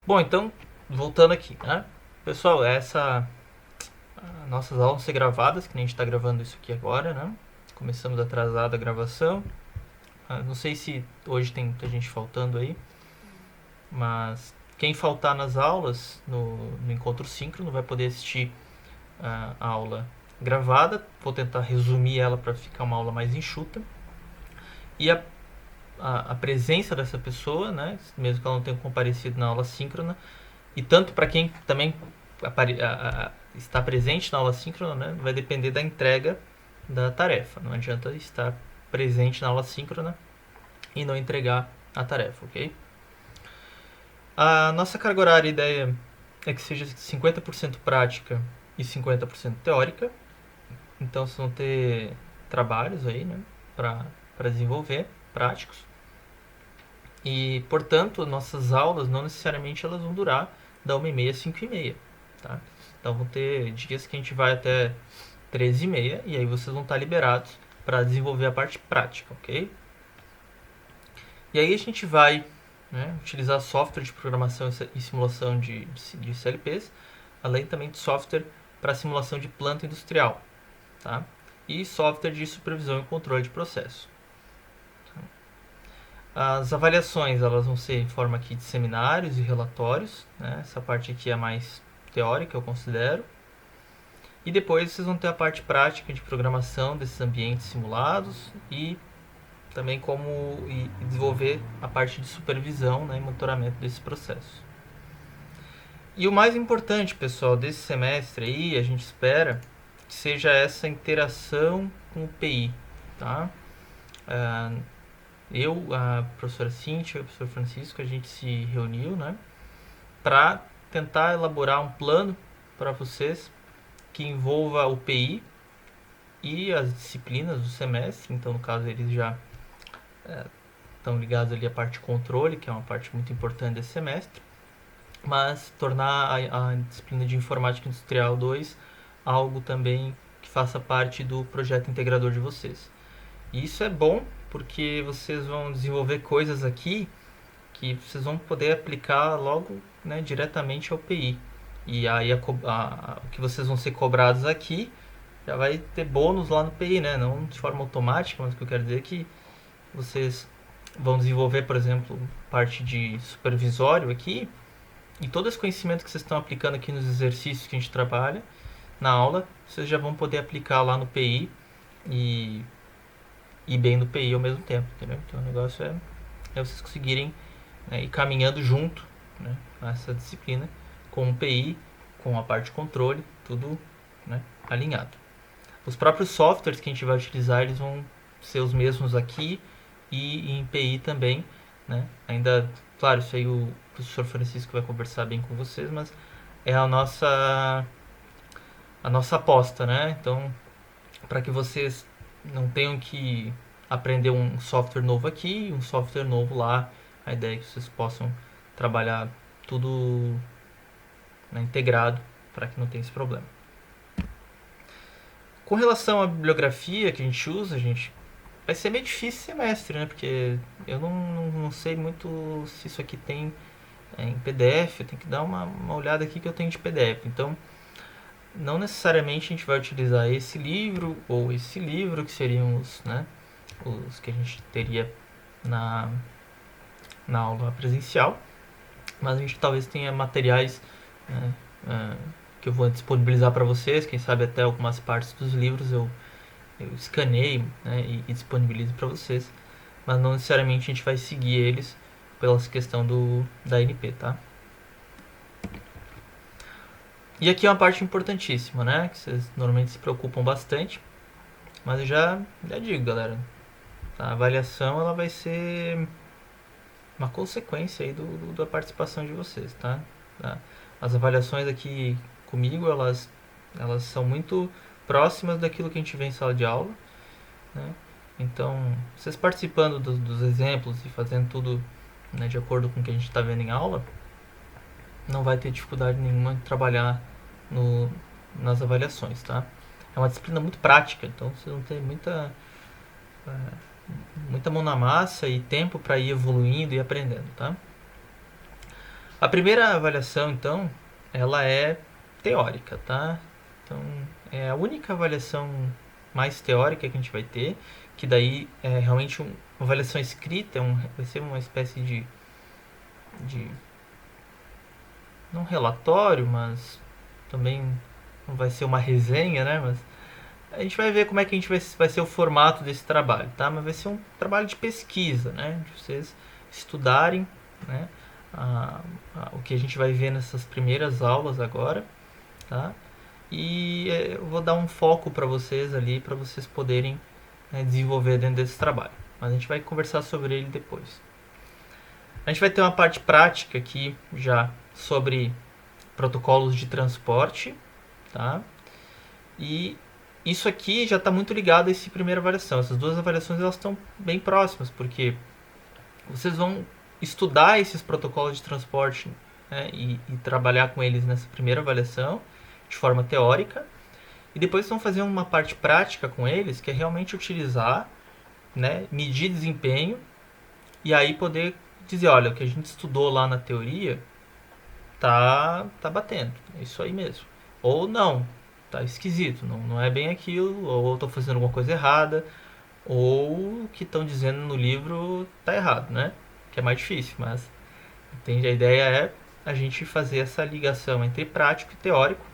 Bom, então, voltando aqui, né? Pessoal, nossas aulas vão ser gravadas, que nem a gente está gravando isso aqui agora, né? Começamos atrasada a gravação. Não sei se hoje tem muita gente faltando aí, mas quem faltar nas aulas, no encontro síncrono, vai poder assistir a aula gravada. Vou tentar resumir ela para ficar uma aula mais enxuta. E a presença dessa pessoa, né? Mesmo que ela não tenha comparecido na aula síncrona, e tanto para quem também está presente na aula síncrona, né, vai depender da entrega da tarefa. Não adianta estar presente na aula síncrona e não entregar a tarefa, ok? A nossa carga horária, a ideia é que seja 50% prática e 50% teórica. Então vocês vão ter trabalhos aí, né, para desenvolver, práticos. E, portanto, nossas aulas não necessariamente elas vão durar da 1h30 às 5h30, tá? Então vão ter dias que a gente vai até 13h30 e aí vocês vão estar liberados para desenvolver a parte prática, ok? E aí a gente vai, né, utilizar software de programação e simulação de CLPs, além também de software para simulação de planta industrial, tá? E software de supervisão e controle de processo. As avaliações elas vão ser em forma aqui de seminários e relatórios, né? Essa parte aqui é mais teórica, eu considero. E depois vocês vão ter a parte prática de programação desses ambientes simulados e também como desenvolver a parte de supervisão, né, e monitoramento desses processos. E o mais importante, pessoal, desse semestre aí, a gente espera que seja essa interação com o PI, tá? A professora Cíntia e o professor Francisco, a gente se reuniu, né, para tentar elaborar um plano para vocês que envolva o PI e as disciplinas do semestre. Então, no caso, eles já estão ligados ali à parte de controle, que é uma parte muito importante desse semestre, mas tornar a disciplina de Informática Industrial 2 algo também que faça parte do projeto integrador de vocês. E isso é bom porque vocês vão desenvolver coisas aqui que vocês vão poder aplicar logo, né, diretamente ao PI. E aí o que vocês vão ser cobrados aqui já vai ter bônus lá no PI, né? Não de forma automática, mas o que eu quero dizer é que vocês vão desenvolver, por exemplo, parte de supervisório aqui, e todo esse conhecimento que vocês estão aplicando aqui nos exercícios que a gente trabalha na aula, vocês já vão poder aplicar lá no PI e bem no PI ao mesmo tempo, entendeu? Então o negócio é vocês conseguirem, né, ir caminhando junto, né, nessa disciplina com o PI, com a parte de controle, tudo, né, alinhado. Os próprios softwares que a gente vai utilizar, eles vão ser os mesmos aqui e em PI também, né? Ainda, claro, isso aí o professor Francisco vai conversar bem com vocês, mas é a nossa aposta, né? Então, para que vocês não tenham que aprender um software novo aqui, um software novo lá, a ideia é que vocês possam trabalhar tudo, né, integrado, para que não tenha esse problema. Com relação à bibliografia que a gente usa, vai ser meio difícil esse semestre, né? Porque eu não sei muito se isso aqui tem em PDF, eu tenho que dar uma olhada aqui que eu tenho de PDF. Então, não necessariamente a gente vai utilizar esse livro ou esse livro, que seriam os, né, os que a gente teria na aula presencial, mas a gente talvez tenha materiais, né, que eu vou disponibilizar para vocês, quem sabe até algumas partes dos livros eu escaneio, né, e disponibilizo para vocês, mas não necessariamente a gente vai seguir eles pela questão da NP, tá? E aqui é uma parte importantíssima, né, que vocês normalmente se preocupam bastante, mas eu já digo, galera, a avaliação ela vai ser uma consequência aí da participação de vocês, tá? As avaliações aqui comigo, elas são muito próximas daquilo que a gente vê em sala de aula, né? Então, vocês participando dos exemplos e fazendo tudo, né, de acordo com o que a gente está vendo em aula, não vai ter dificuldade nenhuma de trabalhar nas avaliações, tá? É uma disciplina muito prática, então vocês vão ter muita mão na massa e tempo para ir evoluindo e aprendendo, tá? A primeira avaliação, então, ela é teórica, tá? Então, é a única avaliação mais teórica que a gente vai ter, que daí é realmente uma avaliação escrita, vai ser uma espécie de não relatório, mas também não vai ser uma resenha, né? Mas a gente vai ver como é que a gente vai ser o formato desse trabalho, tá? Mas vai ser um trabalho de pesquisa, né? De vocês estudarem, né? O que a gente vai ver nessas primeiras aulas agora, tá? E eu vou dar um foco para vocês ali, para vocês poderem, né, desenvolver dentro desse trabalho. Mas a gente vai conversar sobre ele depois. A gente vai ter uma parte prática aqui já sobre protocolos de transporte, tá? E isso aqui já está muito ligado a essa primeira avaliação. Essas duas avaliações elas estão bem próximas, porque vocês vão estudar esses protocolos de transporte, né, e trabalhar com eles nessa primeira avaliação de forma teórica, e depois vão fazer uma parte prática com eles, que é realmente utilizar, né, medir desempenho, e aí poder dizer, olha, o que a gente estudou lá na teoria tá batendo, é isso aí mesmo. Ou não, tá esquisito, não é bem aquilo, ou eu tô fazendo alguma coisa errada, ou o que estão dizendo no livro tá errado, né? Que é mais difícil, mas entende? A ideia é a gente fazer essa ligação entre prático e teórico,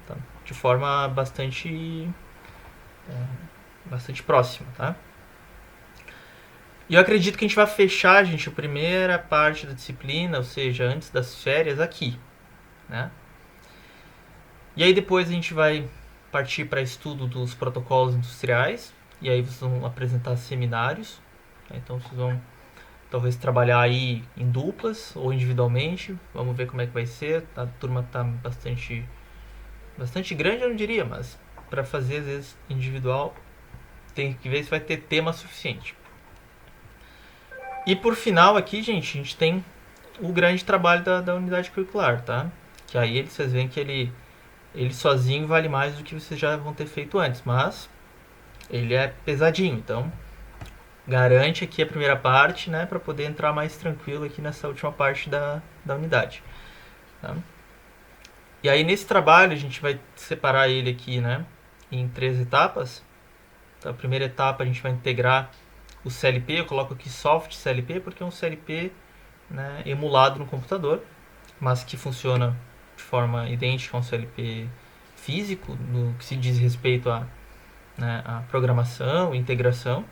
tá? De forma bastante próxima, tá? E eu acredito que a gente vai fechar, gente, a primeira parte da disciplina, ou seja, antes das férias, aqui, né? E aí depois a gente vai partir para estudo dos protocolos industriais, e aí vocês vão apresentar seminários, né? Então vocês vão talvez trabalhar aí em duplas ou individualmente, vamos ver como é que vai ser. A turma tá bastante grande, eu não diria, mas para fazer às vezes individual tem que ver se vai ter tema suficiente. E por final aqui, gente, a gente tem o grande trabalho da unidade curricular, tá? Que aí vocês veem que ele sozinho vale mais do que vocês já vão ter feito antes, mas ele é pesadinho, então garante aqui a primeira parte, né, para poder entrar mais tranquilo aqui nessa última parte da unidade, tá? E aí nesse trabalho a gente vai separar ele aqui, né, em 3 etapas. Então, a primeira etapa a gente vai integrar o CLP, eu coloco aqui soft CLP porque é um CLP, né, emulado no computador, mas que funciona de forma idêntica a um CLP físico no que se diz respeito a programação e integração.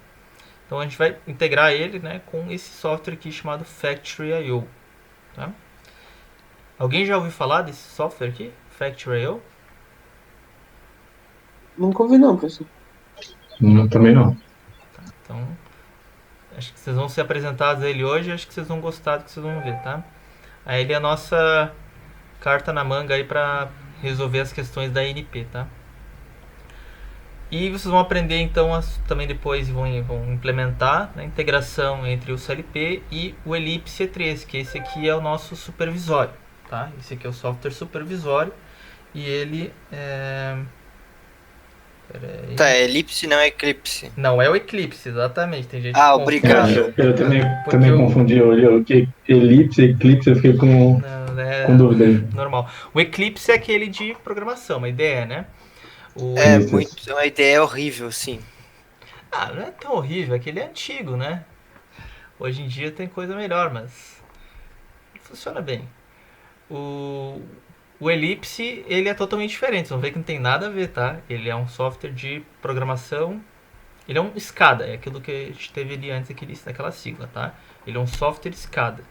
Então a gente vai integrar ele, né, com esse software aqui chamado Factory.io, tá? Alguém já ouviu falar desse software aqui, Factory.io? Nunca ouvi não, professor. Também não. Tá, então acho que vocês vão ser apresentados a ele hoje, acho que vocês vão gostar do que vocês vão ver, tá? Aí ele é a nossa carta na manga aí para resolver as questões da ANP, tá? E vocês vão aprender então também depois vão implementar a integração entre o CLP e o Ellipse E3, que esse aqui é o nosso supervisório, tá? Esse aqui é o software supervisório e ele Peraí. Tá, é elipse não é eclipse. Não é o Eclipse, exatamente. Tem gente Ah, que obrigado. Eu também Porque confundi. Eu olhei elipse, eclipse, eu fiquei Não, com dúvida aí. normal. O Eclipse é aquele de programação, uma ideia, né? O É Isso. uma ideia horrível, sim. Não é tão horrível, é que ele é antigo, né? Hoje em dia tem coisa melhor, mas funciona bem. O, o Ellipse, ele é totalmente diferente, vocês vão ver que não tem nada a ver, tá? Ele é um software de programação, ele é um SCADA, é aquilo que a gente teve ali antes, aquela sigla, tá? Ele é um software SCADA.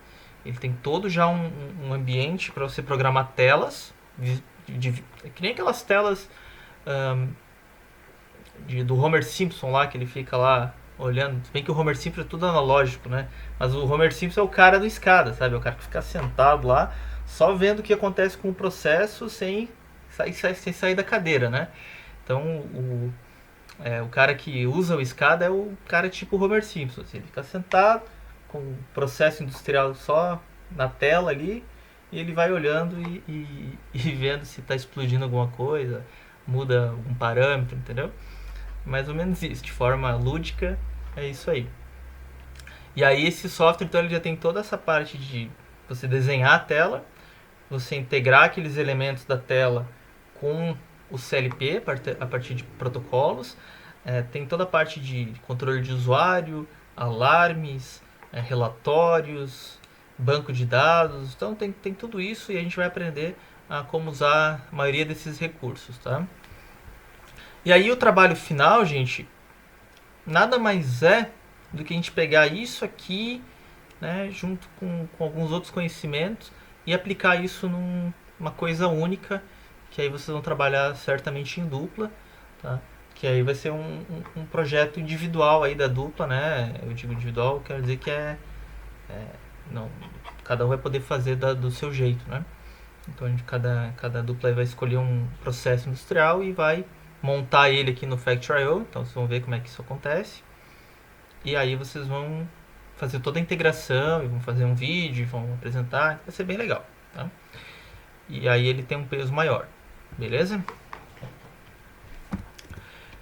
Ele tem todo já um ambiente para você programar telas, que nem aquelas telas do Homer Simpson lá, que ele fica lá olhando. Se bem que o Homer Simpson é tudo analógico, né? Mas o Homer Simpson é o cara do escada, sabe? É o cara que fica sentado lá, só vendo o que acontece com o processo sem sair da cadeira, né? Então, o cara que usa o escada é o cara tipo o Homer Simpson. Assim, ele fica sentado com o processo industrial só na tela ali, e ele vai olhando e vendo se está explodindo alguma coisa, muda algum parâmetro, entendeu? Mais ou menos isso, de forma lúdica, é isso aí. E aí esse software, então, ele já tem toda essa parte de você desenhar a tela, você integrar aqueles elementos da tela com o CLP a partir de protocolos. Tem toda a parte de controle de usuário, alarmes, relatórios, banco de dados. Então tem tudo isso e a gente vai aprender a como usar a maioria desses recursos, tá? E aí o trabalho final, gente, nada mais é do que a gente pegar isso aqui, né, junto com alguns outros conhecimentos e aplicar isso numa coisa única, que aí vocês vão trabalhar certamente em dupla, tá? Que aí vai ser um projeto individual aí da dupla, né? Eu digo individual, quero dizer que não, cada um vai poder fazer do seu jeito, né? Então cada dupla vai escolher um processo industrial e vai montar ele aqui no Factory.io. Então vocês vão ver como é que isso acontece. E aí vocês vão fazer toda a integração e vão fazer um vídeo, vão apresentar. Vai ser bem legal, tá? E aí ele tem um peso maior, beleza?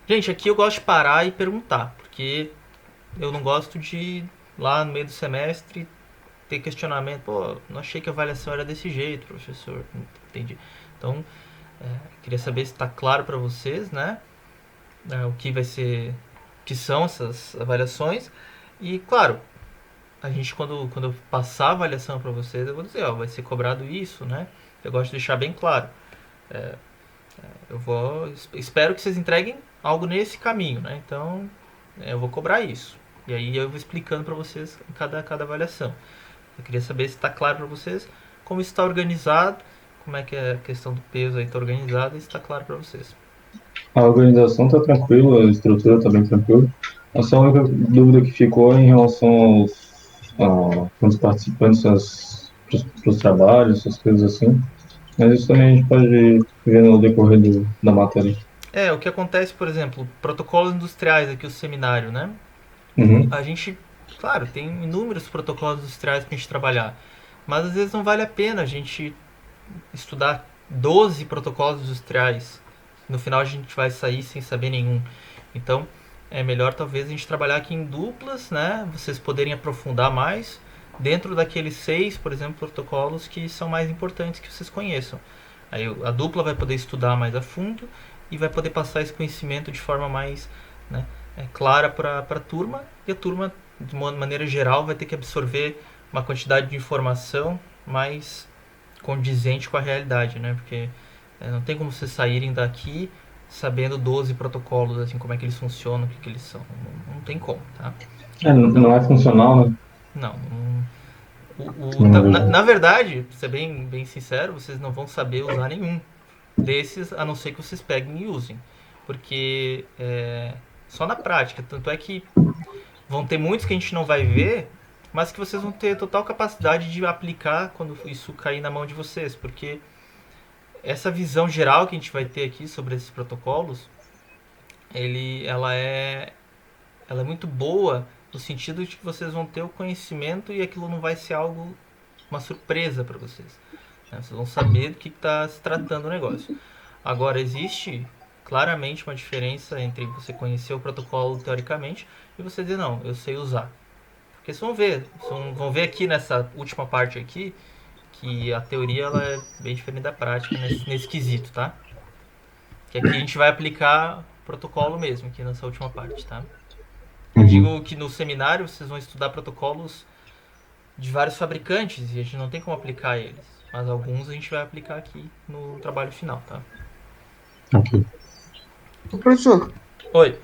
Gente, aqui eu gosto de parar e perguntar, porque eu não gosto de lá no meio do semestre ter questionamento. Pô, não achei que a avaliação era desse jeito, professor. Não entendi. Então, queria saber se está claro para vocês, né? O que vai ser, que são essas avaliações. E, claro, a gente quando eu passar a avaliação para vocês, eu vou dizer, ó, vai ser cobrado isso, né? Eu gosto de deixar bem claro. Espero que vocês entreguem algo nesse caminho, né? Então, eu vou cobrar isso. E aí eu vou explicando para vocês cada avaliação. Eu queria saber se está claro para vocês como isso está organizado, como é que a questão do peso aí está organizada e se está claro para vocês. A organização está tranquila, a estrutura está bem tranquila. A só única dúvida que ficou é em relação aos participantes para os trabalhos, essas coisas assim. Mas isso também a gente pode ver no decorrer da matéria. O que acontece, por exemplo, protocolos industriais aqui, o seminário, né? Uhum. A gente, claro, tem inúmeros protocolos industriais para a gente trabalhar, mas às vezes não vale a pena a gente estudar 12 protocolos industriais. No final a gente vai sair sem saber nenhum. Então é melhor talvez a gente trabalhar aqui em duplas, né? Vocês poderem aprofundar mais dentro daqueles 6, por exemplo, protocolos que são mais importantes que vocês conheçam. Aí a dupla vai poder estudar mais a fundo e vai poder passar esse conhecimento de forma mais, né, clara para a turma. E a turma, de uma maneira geral, vai ter que absorver uma quantidade de informação mais condizente com a realidade, né? Porque não tem como vocês saírem daqui sabendo 12 protocolos, assim, como é que eles funcionam, o que eles são. Não tem como, tá? Não é funcional, né? Não. Não, Na verdade, pra ser bem sincero, vocês não vão saber usar nenhum desses, a não ser que vocês peguem e usem. Porque só na prática. Tanto é que vão ter muitos que a gente não vai ver, mas que vocês vão ter total capacidade de aplicar quando isso cair na mão de vocês. Porque essa visão geral que a gente vai ter aqui sobre esses protocolos, ela é muito boa no sentido de que vocês vão ter o conhecimento e aquilo não vai ser uma surpresa para vocês. Vocês vão saber do que está se tratando o negócio. Agora, existe claramente uma diferença entre você conhecer o protocolo teoricamente e você dizer, não, eu sei usar. Porque vocês vão ver aqui nessa última parte aqui que a teoria ela é bem diferente da prática nesse quesito, tá? Que aqui a gente vai aplicar protocolo mesmo, aqui nessa última parte, tá? Eu digo que no seminário vocês vão estudar protocolos de vários fabricantes e a gente não tem como aplicar eles. Mas alguns a gente vai aplicar aqui no trabalho final, tá? Ok. Professor, Oi.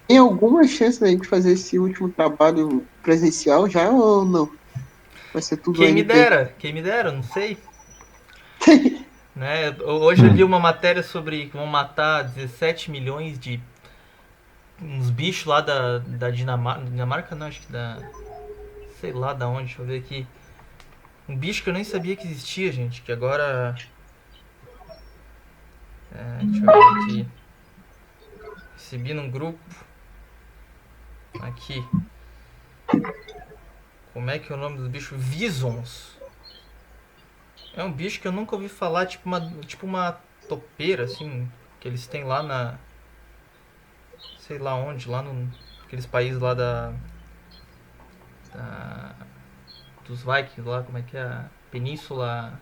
tem alguma chance da gente fazer esse último trabalho presencial já ou não? Vai ser tudo Quem me NP? dera, não sei. Né? Hoje eu li uma matéria sobre que vão matar 17 milhões de uns bichos lá da Dinamarca. Dinamarca não, acho que sei lá da onde, deixa eu ver aqui. Um bicho que eu nem sabia que existia, gente, que agora... deixa eu ver aqui. Recebi num grupo. Aqui. Como é que é o nome dos bichos? Visons. É um bicho que eu nunca ouvi falar, tipo uma topeira, assim, que eles têm lá sei lá onde, lá aqueles países lá dos Vikings lá, como é que é? A Península...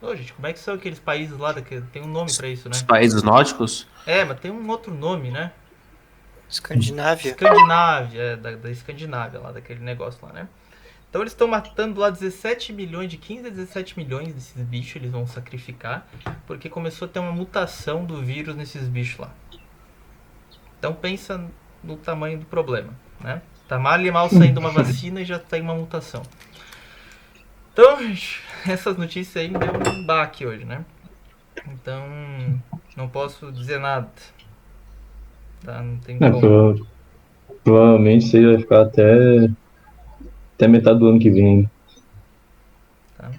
Ô, gente, como é que são aqueles países lá? Tem um nome pra isso, Os né? países nórdicos? É, mas tem um outro nome, né? Escandinávia. Escandinávia, da Escandinávia lá, daquele negócio lá, né? Então eles estão matando lá 17 milhões, de 15 a 17 milhões desses bichos, eles vão sacrificar, porque começou a ter uma mutação do vírus nesses bichos lá. Então pensa no tamanho do problema, né? Tá mal e mal saindo uma vacina e já tem uma mutação. Então, gente, essas notícias aí me deu um baque hoje, né? Então, não posso dizer nada. Tá? Não tem como. Provavelmente isso aí vai ficar até metade do ano que vem. Tá?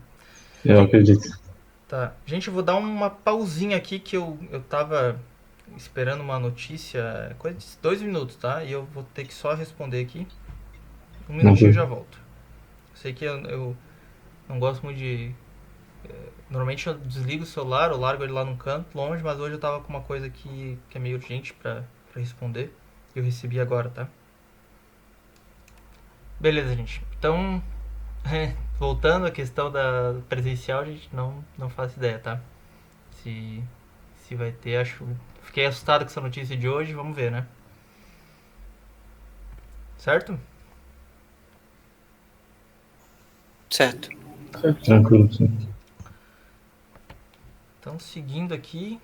Eu acredito. Tá. Gente, eu vou dar uma pausinha aqui que eu tava esperando uma notícia, coisa de 2 minutos, tá? E eu vou ter que só responder aqui. Um minutinho eu já volto. Sei que eu não gosto muito de... Normalmente eu desligo o celular, eu largo ele lá num canto, longe, mas hoje eu tava com uma coisa que é meio urgente pra responder. E eu recebi agora, tá? Beleza, gente. Então, voltando à questão da presencial, a gente não faz ideia, tá? Se vai ter, acho... Fiquei assustado com essa notícia de hoje, vamos ver, né? Certo? Certo. Tranquilo, sim. Então, seguindo aqui.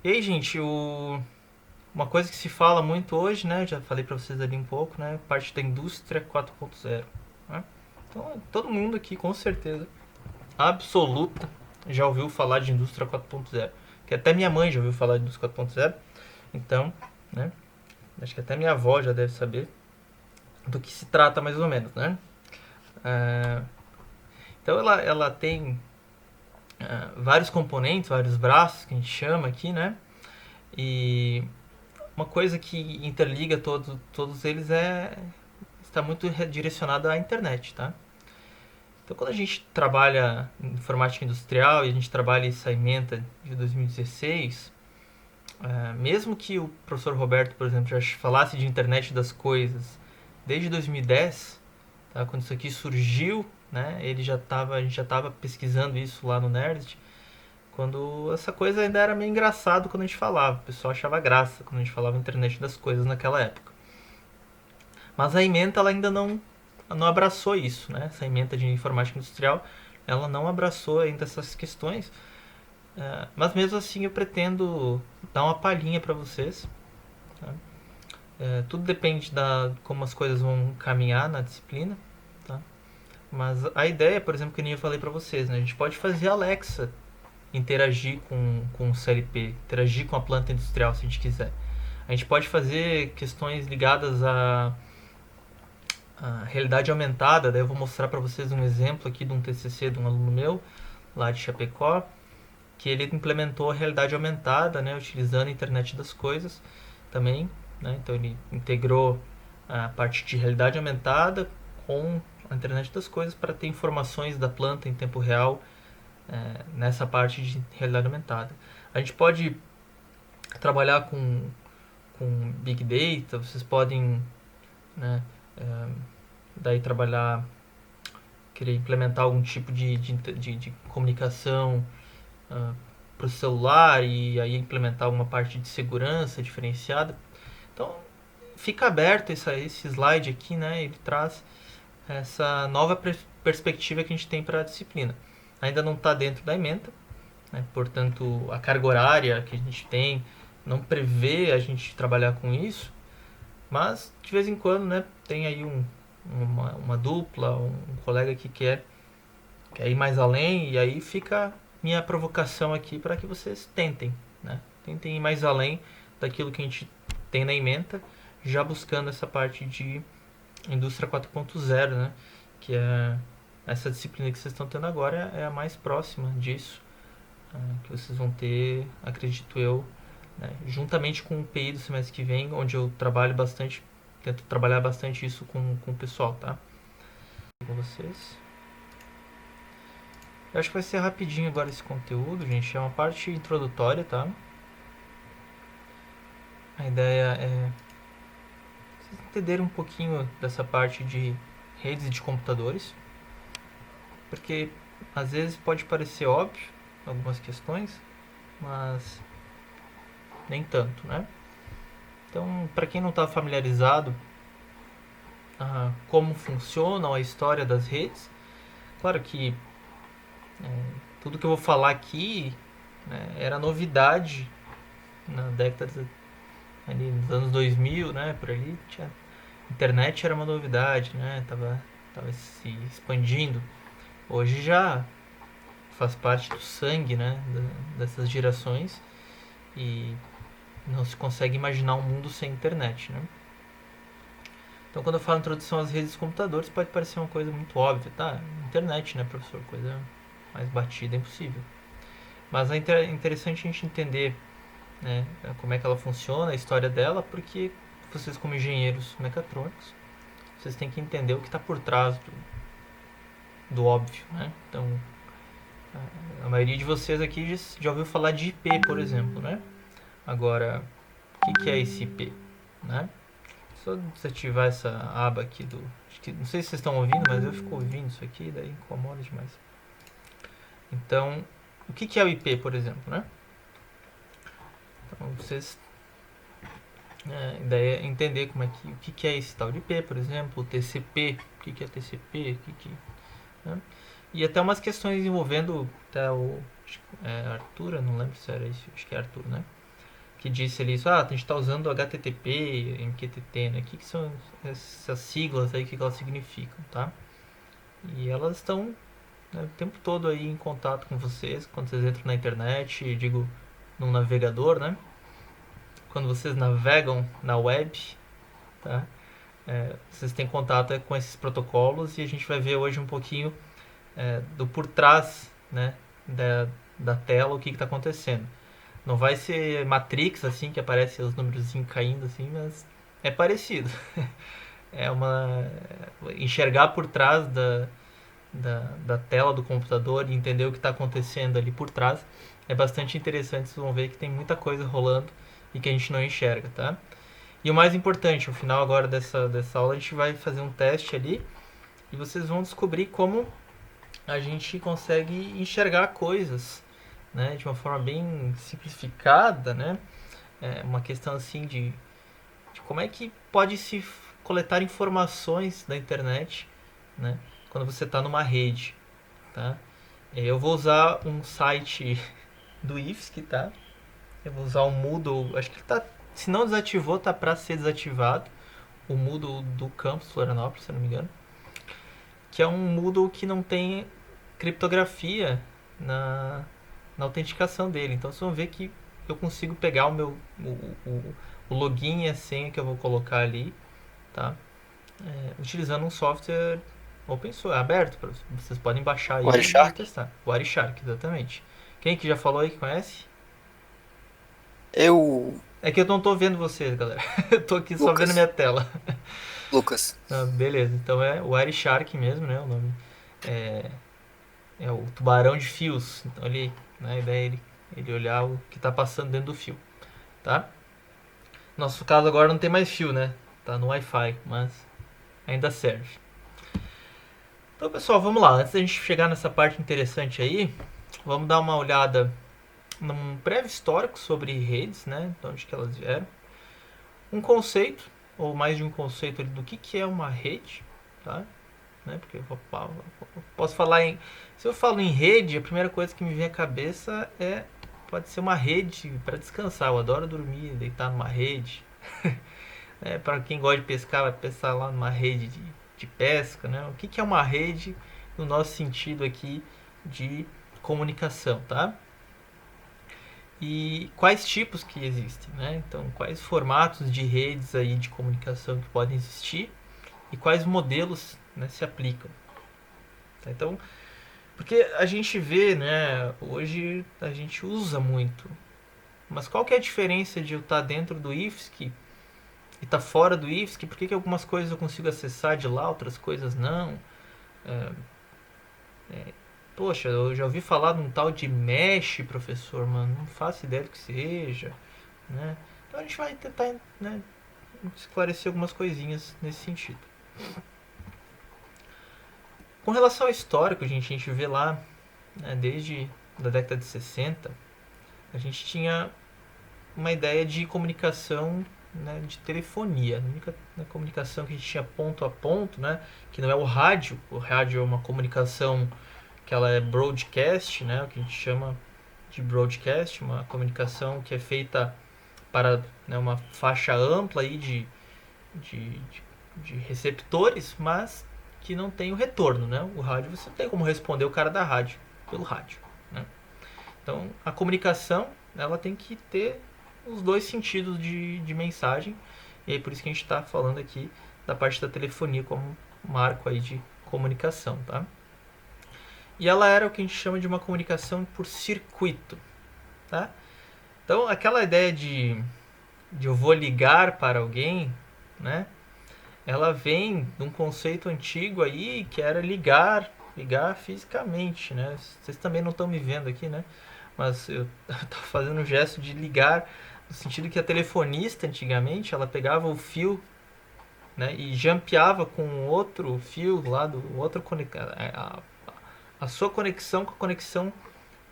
E aí, gente, uma coisa que se fala muito hoje, né? Já falei pra vocês ali um pouco, né? Parte da indústria 4.0. Né? Então, todo mundo aqui, com certeza, absoluta, já ouviu falar de indústria 4.0. Que até minha mãe já ouviu falar de indústria 4.0. Então, né? Acho que até minha avó já deve saber do que se trata mais ou menos, né? Então ela tem vários componentes, vários braços que a gente chama aqui, né? E uma coisa que interliga todos eles está muito direcionada à internet, tá? Então quando a gente trabalha em informática industrial e a gente trabalha em Saimenta de 2016, mesmo que o professor Roberto, por exemplo, já falasse de internet das coisas desde 2010, tá? Quando isso aqui surgiu, né? A gente já estava pesquisando isso lá no Nerd, quando essa coisa ainda era meio engraçado quando a gente falava. O pessoal achava graça quando a gente falava internet das coisas naquela época. Mas a ementa ela ainda não abraçou isso, né? Essa ementa de informática industrial, ela não abraçou ainda essas questões. Mas mesmo assim eu pretendo dar uma palhinha para vocês. Tá? Tudo depende como as coisas vão caminhar na disciplina. Tá? Mas a ideia, por exemplo, que nem eu falei para vocês, né? A gente pode fazer a Alexa interagir com o CLP, interagir com a planta industrial se a gente quiser. A gente pode fazer questões ligadas à realidade aumentada. Daí eu vou mostrar para vocês um exemplo aqui de um TCC de um aluno meu lá de Chapecó, que ele implementou a realidade aumentada, né, utilizando a internet das coisas também, né? Então ele integrou a parte de realidade aumentada com a internet das coisas para ter informações da planta em tempo real nessa parte de realidade aumentada. A gente pode trabalhar com Big Data, vocês podem, né, daí querer implementar algum tipo de comunicação para o celular e aí implementar alguma parte de segurança diferenciada. Então fica aberto esse slide aqui, né? Ele traz essa nova perspectiva que a gente tem para a disciplina. Ainda não está dentro da ementa, né? Portanto a carga horária que a gente tem não prevê a gente trabalhar com isso, mas de vez em quando, né, tem aí uma dupla, um colega que quer ir mais além, e aí fica minha provocação aqui para que vocês tentem, né? Tentem ir mais além daquilo que a gente tem na ementa, já buscando essa parte de indústria 4.0, né? Que é essa disciplina que vocês estão tendo agora, é a mais próxima disso, que vocês vão ter, acredito eu, né? Juntamente com o PI do semestre que vem, onde eu trabalho bastante, tento trabalhar bastante isso com o pessoal, tá? Com vocês. Eu acho que vai ser rapidinho agora esse conteúdo, gente. É uma parte introdutória, tá? A ideia é vocês entenderem um pouquinho dessa parte de redes de computadores, porque às vezes pode parecer óbvio algumas questões, mas nem tanto, né? Então, para quem não está familiarizado como funcionam a história das redes, claro que tudo que eu vou falar aqui, né, era novidade na década ali nos anos 2000, né, por ali, internet era uma novidade, né, tava se expandindo. Hoje já faz parte do sangue, né, dessas gerações, e não se consegue imaginar um mundo sem internet, né? Então, quando eu falo introdução às redes de computadores, pode parecer uma coisa muito óbvia, tá? Internet, né, professor? Coisa mais batida, impossível. Mas é interessante a gente entender, né, como é que ela funciona, a história dela, porque vocês, como engenheiros mecatrônicos, vocês têm que entender o que está por trás do óbvio, né? Então, a maioria de vocês aqui já ouviu falar de IP, por exemplo, né? Agora, o que é esse IP, né? Só desativar essa aba aqui do... Não sei se vocês estão ouvindo, mas eu fico ouvindo isso aqui, daí incomoda demais. Então, o que é o IP, por exemplo, né? Então, vocês... a ideia é entender o que é esse tal de IP, por exemplo, o TCP, o que é TCP, né? E até umas questões envolvendo até o Arthur, não lembro se era isso, acho que é Arthur, né? Que disse ali isso, a gente está usando HTTP, MQTT, né? O que são essas siglas aí, o que elas significam, tá? E elas estão, né, o tempo todo aí em contato com vocês, quando vocês entram na internet, digo, num navegador, né? Quando vocês navegam na web, tá? Vocês têm contato com esses protocolos, e a gente vai ver hoje um pouquinho do por trás, né, da tela, o que está acontecendo. Não vai ser Matrix, assim, que aparece os números caindo, assim, mas é parecido. Enxergar por trás da tela do computador e entender o que está acontecendo ali por trás é bastante interessante. Vocês vão ver que tem muita coisa rolando e que a gente não enxerga, tá? E o mais importante, no final agora dessa aula, a gente vai fazer um teste ali e vocês vão descobrir como a gente consegue enxergar coisas, né, de uma forma bem simplificada, né? Uma questão assim de como é que pode se coletar informações da internet, né, quando você está numa rede, tá? Eu vou usar um site do IFSC, tá? Eu vou usar o Moodle, acho que tá, se não desativou, tá para ser desativado, o Moodle do campus Florianópolis, se não me engano, que é um Moodle que não tem criptografia na autenticação dele. Então vocês vão ver que eu consigo pegar o login e a senha que eu vou colocar ali, tá? Utilizando um software open source, aberto, vocês podem baixar aí e testar. O Wireshark, exatamente. Quem que já falou aí que conhece? Eu... É que eu não tô vendo vocês, galera. Eu tô aqui só vendo minha tela. Lucas. Beleza, então é o Wireshark mesmo, né? O nome é o tubarão de fios. Então ele, né, a ideia é ele olhar o que está passando dentro do fio, tá? Nosso caso agora não tem mais fio, né? Tá no Wi-Fi, mas ainda serve. Então, pessoal, vamos lá. Antes da gente chegar nessa parte interessante aí, vamos dar uma olhada num breve histórico sobre redes, né? De onde que elas vieram. Um conceito, ou mais de um conceito do que é uma rede, tá? Né? Porque eu posso falar em... Se eu falo em rede, a primeira coisa que me vem à cabeça pode ser uma rede para descansar. Eu adoro dormir, deitar numa rede. Para quem gosta de pescar, vai pensar lá numa rede de pesca, né? O que é uma rede no nosso sentido aqui de comunicação, tá? E quais tipos que existem, né? Então, quais formatos de redes aí de comunicação que podem existir e quais modelos, né, se aplicam. Tá? Então, porque a gente vê, né, hoje a gente usa muito, mas qual que é a diferença de eu estar dentro do IFSC e estar fora do IFSC? Por que algumas coisas eu consigo acessar de lá, outras coisas não? Poxa, eu já ouvi falar de um tal de mesh, professor, mano, não faço ideia do que seja, né? Então a gente vai tentar, né, esclarecer algumas coisinhas nesse sentido. Com relação ao histórico, a gente vê lá, né, desde a década de 60, a gente tinha uma ideia de comunicação, né, de telefonia. A única, né, comunicação que a gente tinha ponto a ponto, né, que não é o rádio. O rádio é uma comunicação que ela é broadcast, né, o que a gente chama de broadcast, uma comunicação que é feita para, né, uma faixa ampla aí de receptores, mas que não tem o retorno, né? O rádio você não tem como responder o cara da rádio pelo rádio, né? Então a comunicação ela tem que ter os dois sentidos de mensagem, e aí por isso que a gente está falando aqui da parte da telefonia como marco aí de comunicação, tá? E ela era o que a gente chama de uma comunicação por circuito, tá? Então aquela ideia de eu vou ligar para alguém, né? Ela vem de um conceito antigo aí que era ligar fisicamente, né? Vocês também não estão me vendo aqui, né? Mas eu tô fazendo um gesto de ligar no sentido que a telefonista antigamente ela pegava o fio, né, e jampeava com outro fio lá do outro a sua conexão com a conexão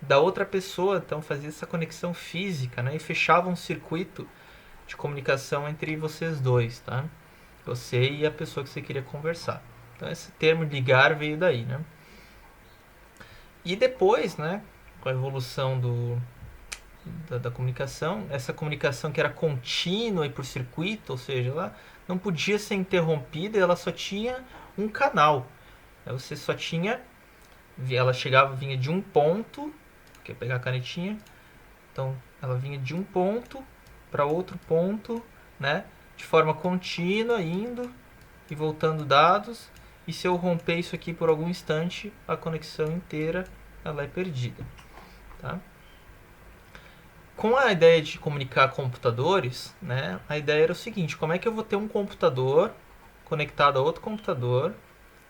da outra pessoa, então fazia essa conexão física, né, e fechava um circuito de comunicação entre vocês dois, tá? Você e a pessoa que você queria conversar. Então esse termo ligar veio daí, né? E depois, né, com a evolução da comunicação, essa comunicação que era contínua e por circuito, ou seja, ela não podia ser interrompida, ela só tinha um canal. Você só tinha, ela vinha de um ponto, quer pegar a canetinha? Então ela vinha de um ponto para outro ponto, né, de forma contínua, indo e voltando dados. E se eu romper isso aqui por algum instante, a conexão inteira ela é perdida, tá? Com a ideia de comunicar computadores, né, a ideia era o seguinte: como é que eu vou ter um computador conectado a outro computador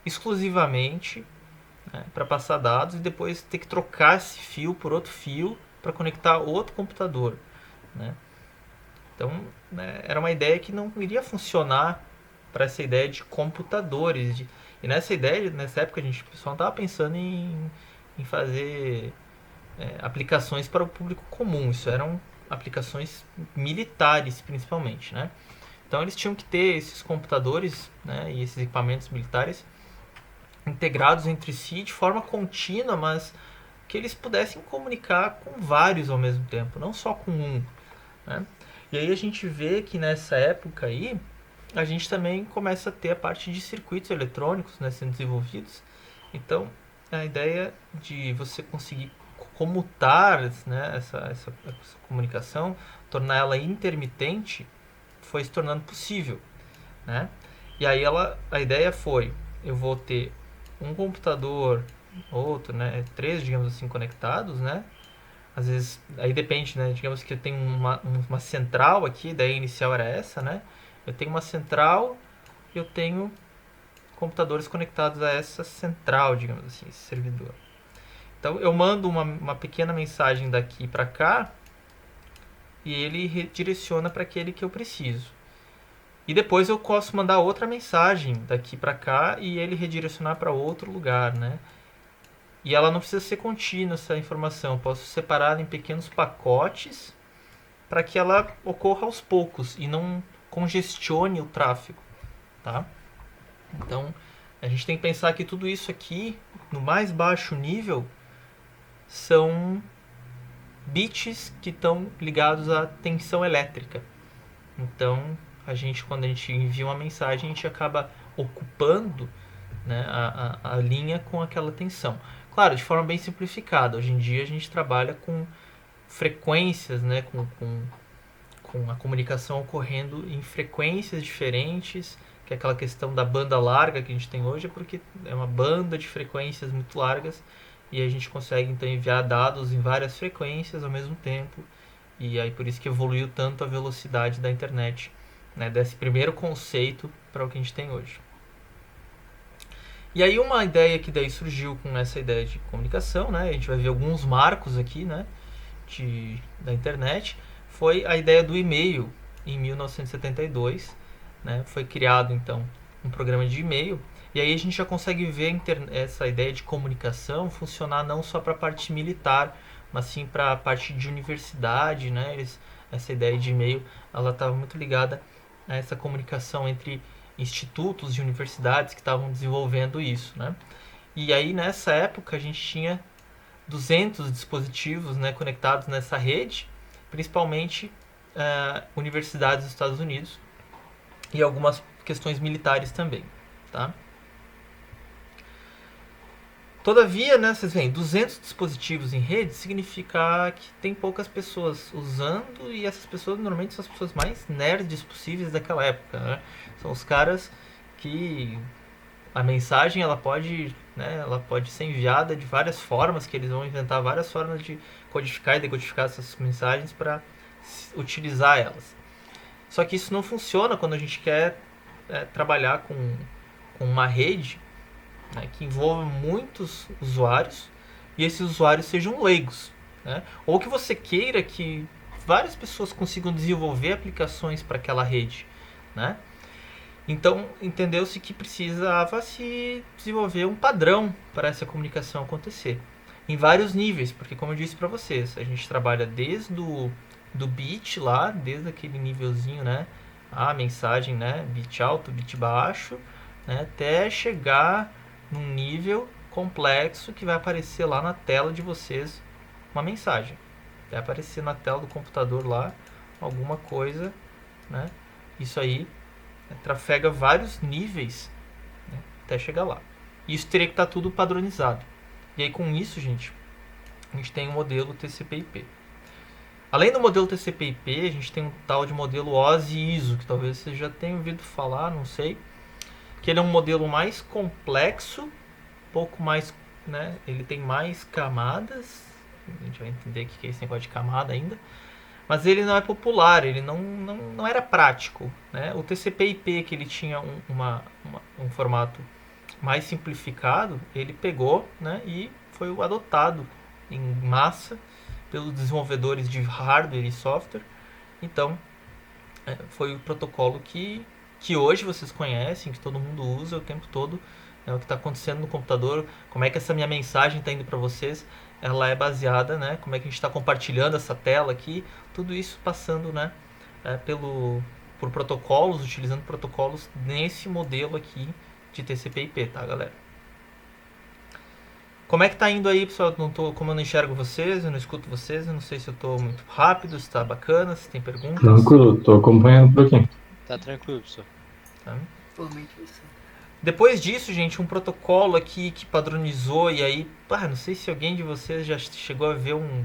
exclusivamente, né, para passar dados e depois ter que trocar esse fio por outro fio para conectar outro computador, né? Então, né, era uma ideia que não iria funcionar para essa ideia de computadores. E nessa época, o pessoal não estava pensando em fazer aplicações para o público comum. Isso eram aplicações militares, principalmente, né? Então, eles tinham que ter esses computadores, né, e esses equipamentos militares integrados entre si de forma contínua, mas que eles pudessem comunicar com vários ao mesmo tempo, não só com um, né? E aí a gente vê que nessa época aí, a gente também começa a ter a parte de circuitos eletrônicos, né, sendo desenvolvidos. Então, a ideia de você conseguir comutar, né, essa comunicação, tornar ela intermitente, foi se tornando possível, né? E aí a ideia foi, eu vou ter um computador, outro, né, três, digamos assim, conectados, né? Às vezes, aí depende, né? Digamos que eu tenho uma central aqui, daí a inicial era essa, né? Eu tenho uma central e eu tenho computadores conectados a essa central, digamos assim, esse servidor. Então eu mando uma pequena mensagem daqui para cá e ele redireciona para aquele que eu preciso. E depois eu posso mandar outra mensagem daqui para cá e ele redirecionar para outro lugar, né? E ela não precisa ser contínua, essa informação. Eu posso separá-la em pequenos pacotes para que ela ocorra aos poucos e não congestione o tráfego, tá? Então, a gente tem que pensar que tudo isso aqui, no mais baixo nível, são bits que estão ligados à tensão elétrica. Então, quando a gente envia uma mensagem, a gente acaba ocupando, né, a linha com aquela tensão. Claro, de forma bem simplificada. Hoje em dia a gente trabalha com frequências, né, com a comunicação ocorrendo em frequências diferentes, que é aquela questão da banda larga que a gente tem hoje, porque é uma banda de frequências muito largas e a gente consegue então enviar dados em várias frequências ao mesmo tempo, e aí por isso que evoluiu tanto a velocidade da internet, né, desse primeiro conceito para o que a gente tem hoje. E aí uma ideia que daí surgiu com essa ideia de comunicação, né, a gente vai ver alguns marcos aqui, né, da internet, foi a ideia do e-mail em 1972, né, foi criado então um programa de e-mail, e aí a gente já consegue ver essa ideia de comunicação funcionar não só para a parte militar, mas sim para a parte de universidade, né? Essa ideia de e-mail, ela estava muito ligada a essa comunicação entre institutos e universidades que estavam desenvolvendo isso, né? E aí nessa época a gente tinha 200 dispositivos, né, conectados nessa rede, principalmente universidades dos Estados Unidos e algumas questões militares também, tá? Todavia, né, vocês veem, 200 dispositivos em rede significa que tem poucas pessoas usando, e essas pessoas normalmente são as pessoas mais nerds possíveis daquela época, né? São os caras que a mensagem ela pode ser enviada de várias formas, que eles vão inventar várias formas de codificar e decodificar essas mensagens para utilizar elas. Só que isso não funciona quando a gente quer trabalhar com uma rede, né, que envolva muitos usuários e esses usuários sejam leigos, né? Ou que você queira que várias pessoas consigam desenvolver aplicações para aquela rede, né? Então, entendeu-se que precisava se desenvolver um padrão para essa comunicação acontecer. Em vários níveis, porque como eu disse para vocês, a gente trabalha desde do bit lá, desde aquele nívelzinho, né? A mensagem, né? Bit alto, bit baixo, né? Até chegar num nível complexo que vai aparecer lá na tela de vocês uma mensagem. Vai aparecer na tela do computador lá alguma coisa, né? Isso aí trafega vários níveis, né, até chegar lá. Isso teria que estar tudo padronizado. E aí com isso, gente, a gente tem o modelo TCP/IP. Além do modelo TCP/IP, a gente tem um tal de modelo OSI ISO, que talvez você já tenha ouvido falar, não sei. Que ele é um modelo mais complexo, pouco mais, né, ele tem mais camadas. A gente vai entender o que é esse negócio de camada ainda. Mas ele não é popular, ele não era prático, né? O TCP/IP, que ele tinha um formato mais simplificado, ele pegou, né, e foi adotado em massa pelos desenvolvedores de hardware e software. Então, foi o protocolo que hoje vocês conhecem, que todo mundo usa o tempo todo, né, o que está acontecendo no computador, como é que essa minha mensagem está indo para vocês, ela é baseada, né, como é que a gente está compartilhando essa tela aqui, tudo isso passando, né, por protocolos, utilizando protocolos nesse modelo aqui de TCP/IP, tá, galera? Como é que tá indo aí, pessoal? Como eu não enxergo vocês, eu não escuto vocês, eu não sei se eu tô muito rápido, se tá bacana, se tem perguntas. Tranquilo, tô acompanhando por aqui. Tá tranquilo, professor. Tá? Atualmente isso. Depois disso, gente, um protocolo aqui que padronizou, e aí, não sei se alguém de vocês já chegou a ver um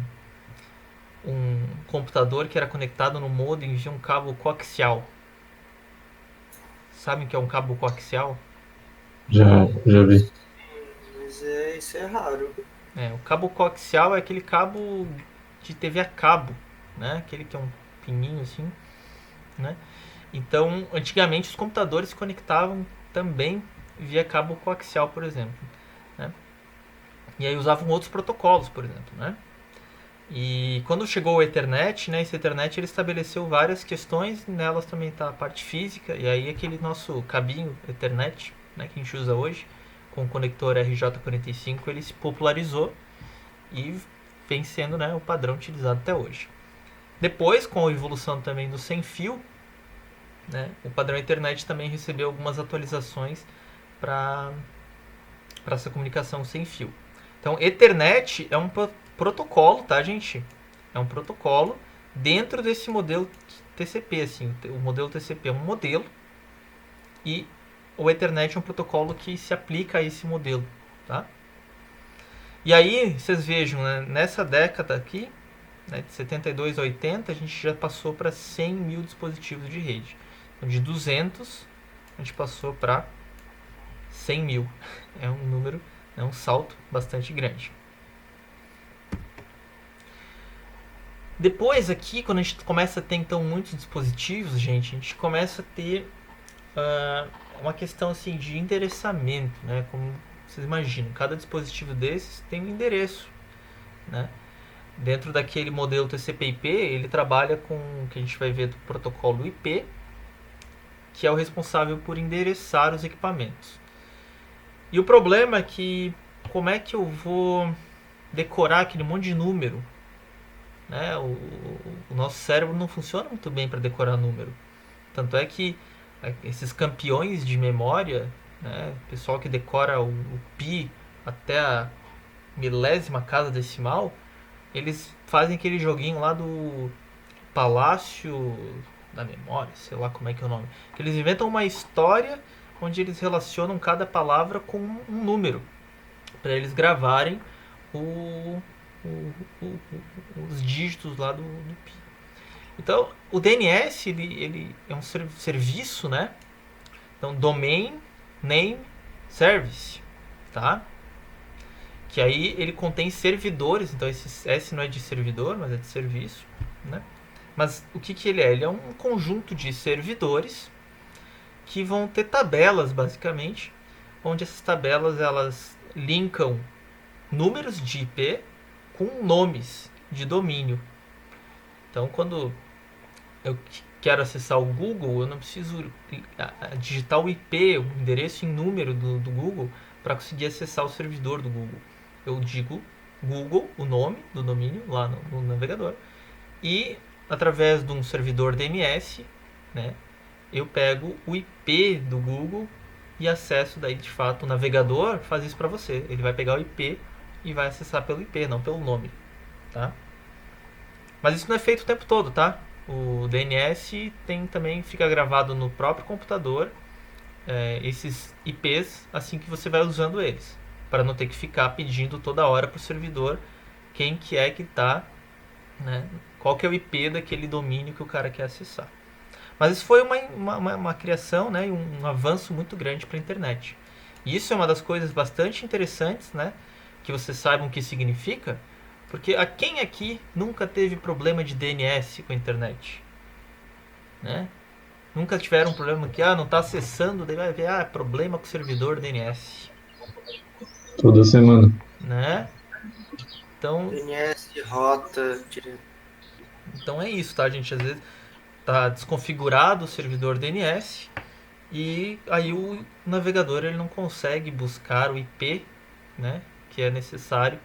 computador que era conectado no modem via um cabo coaxial. Sabem o que é um cabo coaxial? Já vi. Mas isso é raro. O cabo coaxial é aquele cabo de TV a cabo, né? Aquele que é um pininho assim, né? Então, antigamente os computadores se conectavam também via cabo coaxial, por exemplo, né? E aí usavam outros protocolos, por exemplo, né? E quando chegou o Ethernet, né, esse Ethernet ele estabeleceu várias questões, nelas também está a parte física, e aí aquele nosso cabinho Ethernet, né, que a gente usa hoje, com o conector RJ45, ele se popularizou e vem sendo, né, o padrão utilizado até hoje. Depois, com a evolução também do sem fio, né, o padrão Ethernet também recebeu algumas atualizações para essa comunicação sem fio. Então, Ethernet é um protocolo, tá, gente? É um protocolo dentro desse modelo TCP, assim. O modelo TCP é um modelo e o Ethernet é um protocolo que se aplica a esse modelo, tá? E aí, vocês vejam, né, nessa década aqui, né, de 72 a 80, a gente já passou para 100 mil dispositivos de rede. Então, de 200, a gente passou para 100 mil. É um número, é um salto bastante grande. Depois aqui, quando a gente começa a ter então muitos dispositivos, gente, a gente começa a ter uma questão assim de endereçamento, né? Como vocês imaginam, cada dispositivo desses tem um endereço, né? Dentro daquele modelo TCP/IP, ele trabalha com o que a gente vai ver do protocolo IP, que é o responsável por endereçar os equipamentos. E o problema é que como é que eu vou decorar aquele monte de número? Né? O nosso cérebro não funciona muito bem para decorar número. Tanto é que esses campeões de memória, né, pessoal que decora o pi até a milésima casa decimal, eles fazem aquele joguinho lá do Palácio da Memória, sei lá como é que é o nome. Que eles inventam uma história onde eles relacionam cada palavra com um número, para eles gravarem o, o- o- os dígitos lá do pi. Então, o DNS ele é um serviço, né? Então, Domain Name Service, tá? Que aí ele contém servidores, então esse S não é de servidor, mas é de serviço, né? Mas o que ele é? Ele é um conjunto de servidores que vão ter tabelas, basicamente, onde essas tabelas elas linkam números de IP com nomes de domínio. Então, quando eu quero acessar o Google, eu não preciso digitar o IP, o endereço em número do Google, para conseguir acessar o servidor do Google. Eu digo Google, o nome do domínio, lá no navegador, e através de um servidor DNS, né, eu pego o IP do Google e acesso daí de fato o navegador faz isso para você. Ele vai pegar o IP e vai acessar pelo IP, não pelo nome, tá? Mas isso não é feito o tempo todo, tá? O DNS também fica gravado no próprio computador, esses IPs, assim que você vai usando eles, para não ter que ficar pedindo toda hora para o servidor quem que é que está, né, qual que é o IP daquele domínio que o cara quer acessar. Mas isso foi uma criação, né, um avanço muito grande para a internet. E isso é uma das coisas bastante interessantes, né, que vocês saibam o que significa, porque a quem aqui nunca teve problema de DNS com a internet? Né? Nunca tiveram um problema que não está acessando, daí vai ver, problema com o servidor DNS. Toda semana. Né? Então, DNS, rota, então é isso, tá, gente? Às vezes tá desconfigurado o servidor DNS e aí o navegador ele não consegue buscar o IP, né, que é necessário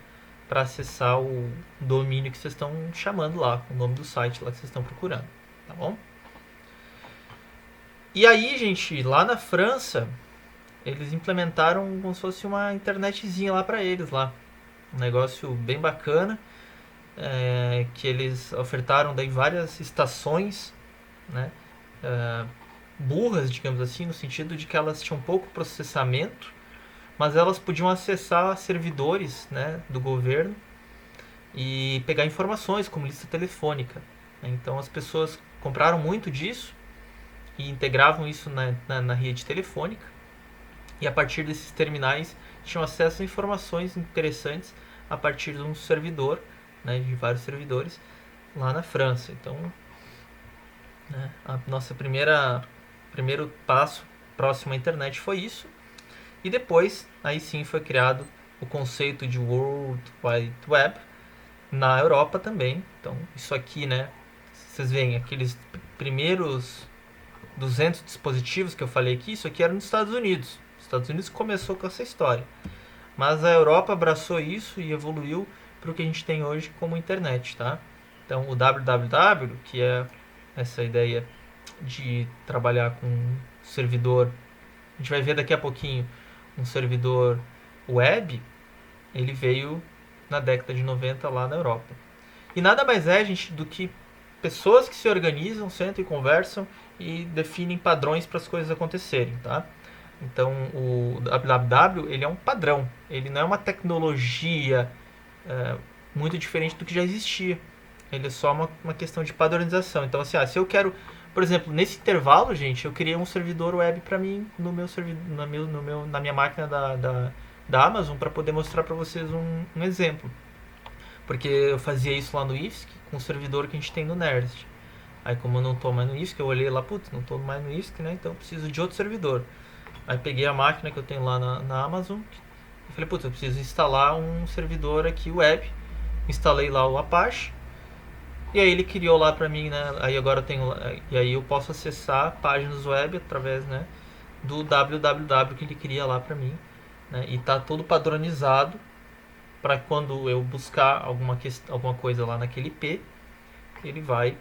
para acessar o domínio que vocês estão chamando lá, o nome do site lá que vocês estão procurando, tá bom? E aí, gente, lá na França, eles implementaram como se fosse uma internetzinha lá para eles lá, um negócio bem bacana, que eles ofertaram daí várias estações, né, burras, digamos assim, no sentido de que elas tinham pouco processamento, mas elas podiam acessar servidores, né, do governo e pegar informações como lista telefônica. Então as pessoas compraram muito disso e integravam isso na rede telefônica, e a partir desses terminais tinham acesso a informações interessantes a partir de um servidor, né, de vários servidores lá na França. Então, né, a nossa primeiro passo próximo à internet foi isso, e depois aí sim foi criado o conceito de World Wide Web na Europa também. Então isso aqui, né, vocês veem aqueles primeiros 200 dispositivos que eu falei aqui, isso aqui era nos Estados Unidos. Os Estados Unidos começou com essa história, mas a Europa abraçou isso e evoluiu para o que a gente tem hoje como internet, tá? Então o www, que é essa ideia de trabalhar com servidor, a gente vai ver daqui a pouquinho, um servidor web, ele veio na década de 90 lá na Europa. E nada mais é, gente, do que pessoas que se organizam, sentam e conversam e definem padrões para as coisas acontecerem, tá? Então o www ele é um padrão, ele não é uma tecnologia muito diferente do que já existia. Ele é só uma questão de padronização. Então assim, se eu quero, por exemplo, nesse intervalo, gente, eu criei um servidor web para mim no meu na minha máquina da Amazon para poder mostrar para vocês um exemplo. Porque eu fazia isso lá no IFSC com o servidor que a gente tem no Nerdist. Aí como eu não tô mais no IFSC, eu olhei lá, putz, não tô mais no IFSC, né? Então eu preciso de outro servidor. Aí peguei a máquina que eu tenho lá na Amazon e falei, putz, eu preciso instalar um servidor aqui web. Instalei lá o Apache E aí ele criou lá pra mim, né? Aí agora eu tenho, e aí eu posso acessar páginas web através, né, do www que ele cria lá pra mim, né? E tá todo padronizado para quando eu buscar alguma coisa lá naquele IP, ele vai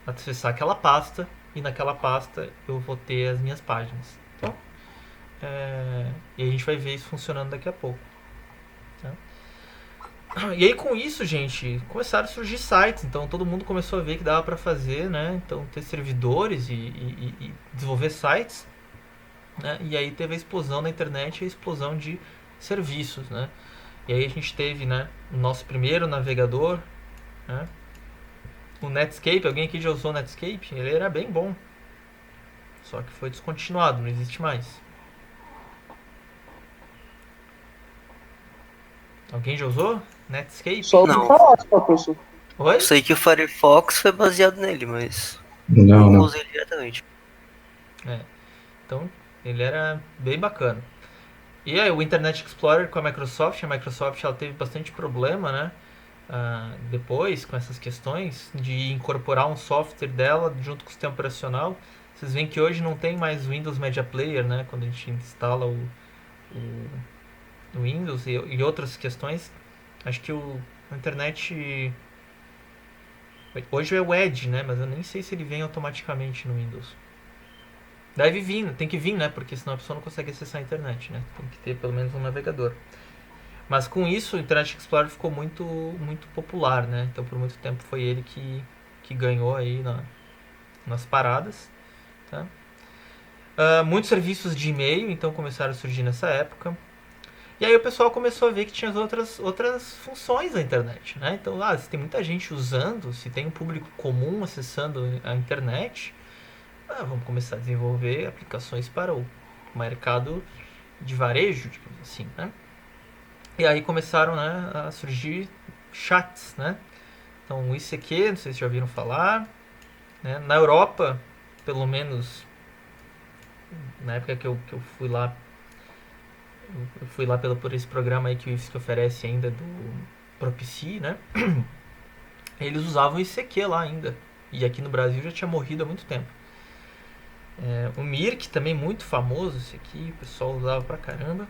acessar aquela pasta e naquela pasta eu vou ter as minhas páginas. Então, e a gente vai ver isso funcionando daqui a pouco. Né? E aí com isso, gente, começaram a surgir sites. Então todo mundo começou a ver que dava para fazer, né? Então ter servidores e desenvolver sites. Né? E aí teve a explosão da internet e a explosão de serviços, né? E aí a gente teve, né, o nosso primeiro navegador, né? O Netscape. Alguém aqui já usou o Netscape? Ele era bem bom. Só que foi descontinuado, não existe mais. Alguém já usou? Netscape? Só ouvi Não. falar, professor. Oi? Eu sei que o Firefox foi baseado nele, mas Não, nunca não. usei ele diretamente. Então, ele era bem bacana. E aí, o Internet Explorer com a Microsoft ela teve bastante problema, né? Depois, com essas questões de incorporar um software dela junto com o sistema operacional. Vocês veem que hoje não tem mais Windows Media Player, né? Quando a gente instala o Windows e outras questões. Acho que a internet... Hoje é o Edge, né? Mas eu nem sei se ele vem automaticamente no Windows. Deve vir, tem que vir, né? Porque senão a pessoa não consegue acessar a internet, né? Tem que ter pelo menos um navegador. Mas com isso, o Internet Explorer ficou muito, muito popular, né? Então por muito tempo foi ele que ganhou aí nas paradas. Tá? Muitos serviços de e-mail, então começaram a surgir nessa época. E aí o pessoal começou a ver que tinha as outras funções da internet, né? Então, se tem muita gente usando, se tem um público comum acessando a internet, vamos começar a desenvolver aplicações para o mercado de varejo, digamos assim, né? E aí começaram, né, a surgir chats, né? Então o ICQ, não sei se já ouviram falar, né? Na Europa, pelo menos na época que eu fui lá, por esse programa aí que o IFSC oferece ainda do Propici, né? Eles usavam o ICQ lá ainda. E aqui no Brasil já tinha morrido há muito tempo. O Mirk também muito famoso, esse aqui, o pessoal usava pra caramba.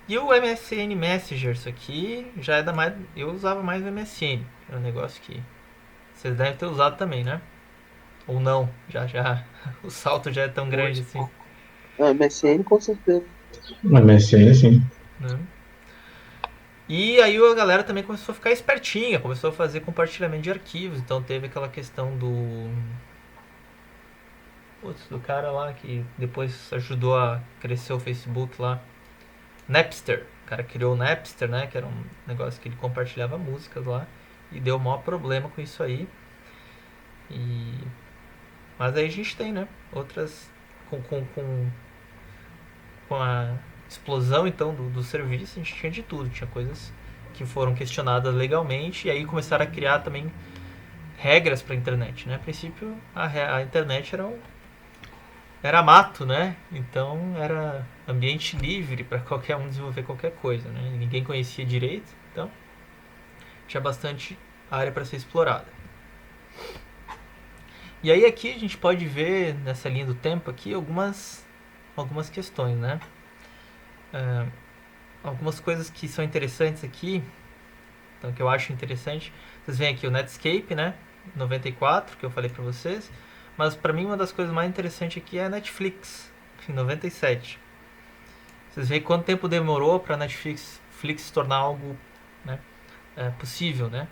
E o MSN Messenger, isso aqui já é mais. Eu usava mais o MSN. Era um negócio que vocês devem ter usado também, né? Ou não, já. O salto já é tão grande assim. MSN com certeza. Na MSN, sim. Né? E aí a galera também começou a ficar espertinha, começou a fazer compartilhamento de arquivos. Então teve aquela questão do cara lá que depois ajudou a crescer o Facebook lá. Napster. O cara criou o Napster, né? Que era um negócio que ele compartilhava músicas lá. E deu o maior problema com isso aí. Mas aí a gente tem, né? Outras... Com a explosão, então, do serviço, a gente tinha de tudo. Tinha coisas que foram questionadas legalmente. E aí começaram a criar também regras para a internet, né? A princípio, a internet era mato, né? Então era ambiente livre para qualquer um desenvolver qualquer coisa, né? Ninguém conhecia direito, então tinha bastante área para ser explorada. E aí aqui a gente pode ver nessa linha do tempo aqui algumas questões, né? Algumas coisas que são interessantes aqui, então que eu acho interessante. Vocês veem aqui o Netscape, né? 94, que eu falei para vocês. Mas para mim uma das coisas mais interessantes aqui é a Netflix, em 97. Vocês veem quanto tempo demorou para a Netflix se tornar algo, né, possível, né?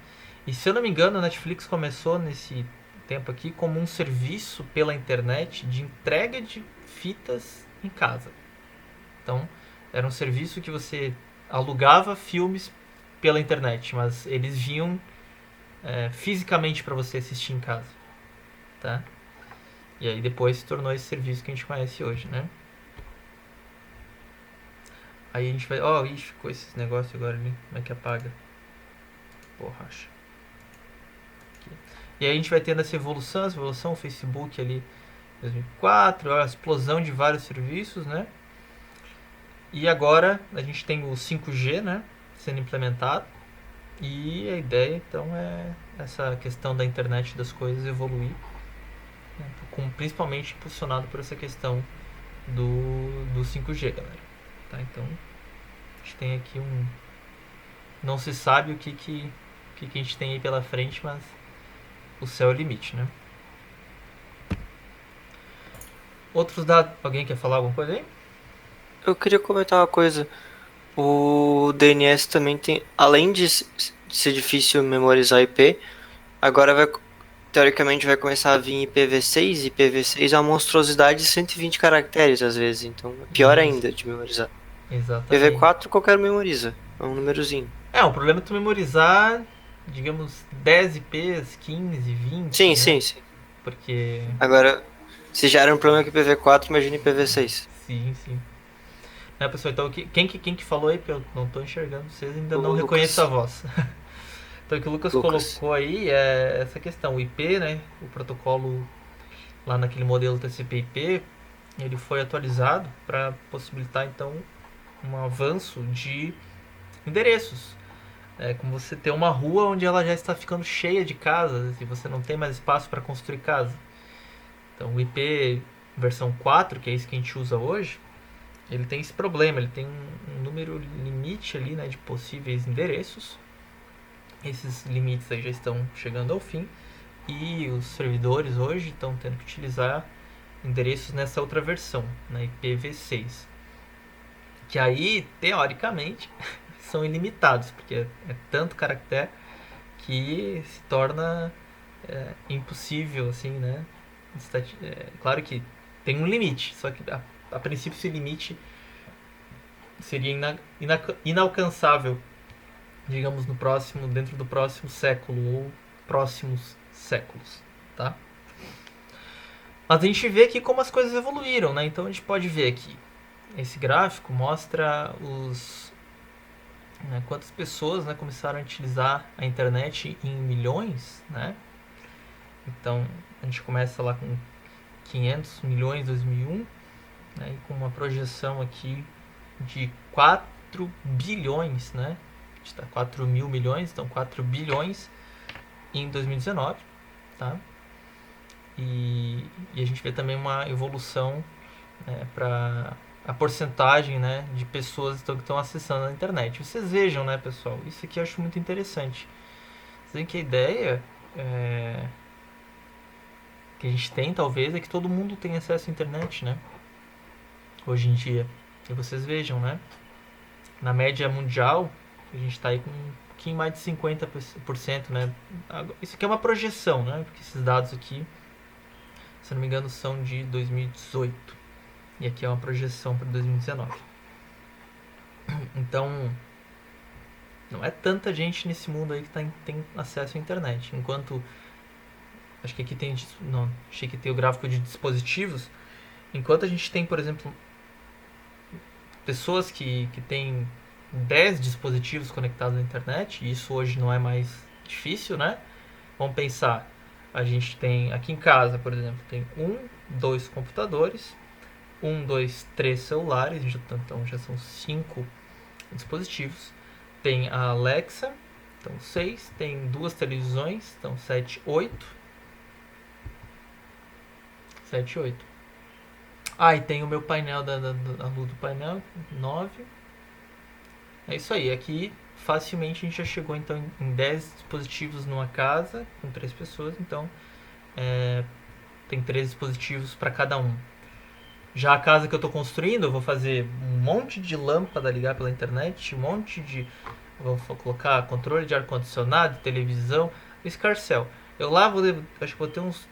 E se eu não me engano, a Netflix começou nesse tempo aqui como um serviço pela internet de entrega de fitas em casa. Então, era um serviço que você alugava filmes pela internet, mas eles vinham fisicamente para você assistir em casa, tá? E aí depois se tornou esse serviço que a gente conhece hoje, né? Aí a gente vai... ixi, ficou esse negócio agora ali. Como é que apaga? Borracha. Aqui. E aí a gente vai tendo essa evolução, o Facebook ali 2004, a explosão de vários serviços, né? E agora a gente tem o 5G, né? Sendo implementado. E a ideia então é essa questão da internet das coisas evoluir, né, principalmente impulsionado por essa questão do 5G, galera. Tá? Então a gente tem aqui não se sabe o que a gente tem aí pela frente, mas o céu é o limite, né? Outros dados, alguém quer falar alguma coisa aí? Eu queria comentar uma coisa. O DNS também tem, além de ser difícil memorizar IP, agora teoricamente vai começar a vir IPv6, e IPv6 é uma monstruosidade de 120 caracteres às vezes, então é pior Isso. ainda de memorizar. Exatamente. IPv4 qualquer memoriza, é um númerozinho. O problema é tu memorizar, digamos, 10 IPs, 15, 20, Sim, né? sim. Porque... Agora, se já era um problema com IPv4, imagina IPv6. Sim. Né, pessoal, então quem que falou aí? Porque eu não tô enxergando, vocês ainda O não Lucas. reconheço a voz. Então o que o Lucas colocou aí é essa questão, o IP, né? O protocolo lá naquele modelo TCP/IP, ele foi atualizado para possibilitar então um avanço de endereços. É como você ter uma rua onde ela já está ficando cheia de casas e você não tem mais espaço para construir casa. Então o IP versão 4, que é isso que a gente usa hoje, ele tem esse problema, ele tem um número limite ali, né, de possíveis endereços. Esses limites aí já estão chegando ao fim e os servidores hoje estão tendo que utilizar endereços nessa outra versão, na IPv6, que aí, teoricamente, são ilimitados, porque é tanto caractere que se torna impossível, assim, né? Claro que tem um limite, só que a princípio esse limite seria inalcançável, digamos, dentro do próximo século ou próximos séculos, tá? Mas a gente vê aqui como as coisas evoluíram, né? Então a gente pode ver aqui, esse gráfico mostra quantas pessoas, né, começaram a utilizar a internet em milhões, né? Então a gente começa lá com 500 milhões em 2001, né, e com uma projeção aqui de 4 bilhões, né? Está 4 mil milhões, então 4 bilhões em 2019, tá? E a gente vê também uma evolução, né, para a porcentagem, né, de pessoas que estão acessando a internet. Vocês vejam, né, pessoal, isso aqui eu acho muito interessante. Vocês veem que a ideia que a gente tem, talvez, é que todo mundo tem acesso à internet, né? Hoje em dia. E vocês vejam, né? Na média mundial, a gente está aí com um pouquinho mais de 50%, né? Isso aqui é uma projeção, né? Porque esses dados aqui, se não me engano, são de 2018. E aqui é uma projeção para 2019. Então, não é tanta gente nesse mundo aí que tem acesso à internet. Enquanto, acho que aqui tem, não, achei que tem o gráfico de dispositivos. Enquanto a gente tem, por exemplo, pessoas que têm 10 dispositivos conectados à internet, e isso hoje não é mais difícil, né? Vamos pensar, a gente tem aqui em casa, por exemplo, tem 2 computadores, 2, 3 celulares, então já são 5 dispositivos. Tem a Alexa, então 6, tem 2 televisões, então 7, 8. 7, 8. E tem o meu painel da luz do painel, 9. É isso aí, aqui facilmente a gente já chegou então em 10 dispositivos numa casa com 3 pessoas, então tem 3 dispositivos para cada um. Já a casa que eu estou construindo, eu vou fazer um monte de lâmpada ligar pela internet, vou colocar controle de ar-condicionado, televisão, escarcel. Eu lá acho que vou ter uns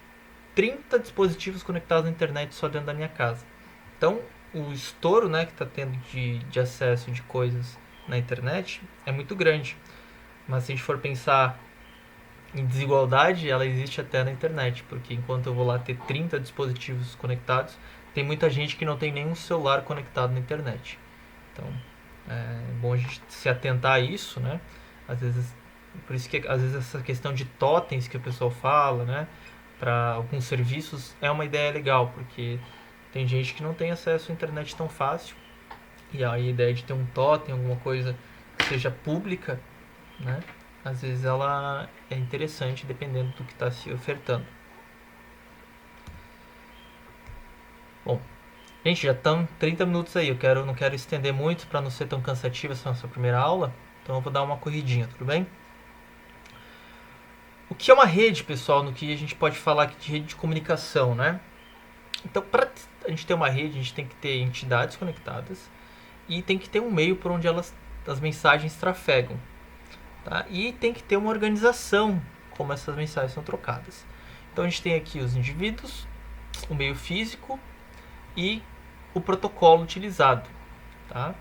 30 dispositivos conectados na internet só dentro da minha casa. Então, o estouro, né, que está tendo de acesso de coisas na internet é muito grande. Mas se a gente for pensar em desigualdade, ela existe até na internet, porque enquanto eu vou lá ter 30 dispositivos conectados, tem muita gente que não tem nenhum celular conectado na internet. Então, é bom a gente se atentar a isso, né? Às vezes, por isso que às vezes essa questão de totens que o pessoal fala, né, para alguns serviços é uma ideia legal, porque tem gente que não tem acesso à internet tão fácil. E aí a ideia de ter um totem, alguma coisa que seja pública, né, às vezes ela é interessante dependendo do que está se ofertando. Bom, gente, já estão 30 minutos aí. Não quero estender muito para não ser tão cansativa essa nossa primeira aula. Então eu vou dar uma corridinha, tudo bem? O que é uma rede, pessoal, no que a gente pode falar aqui de rede de comunicação, né? Então, para a gente ter uma rede, a gente tem que ter entidades conectadas e tem que ter um meio por onde as mensagens trafegam. Tá? E tem que ter uma organização como essas mensagens são trocadas. Então a gente tem aqui os indivíduos, o meio físico e o protocolo utilizado. Tá?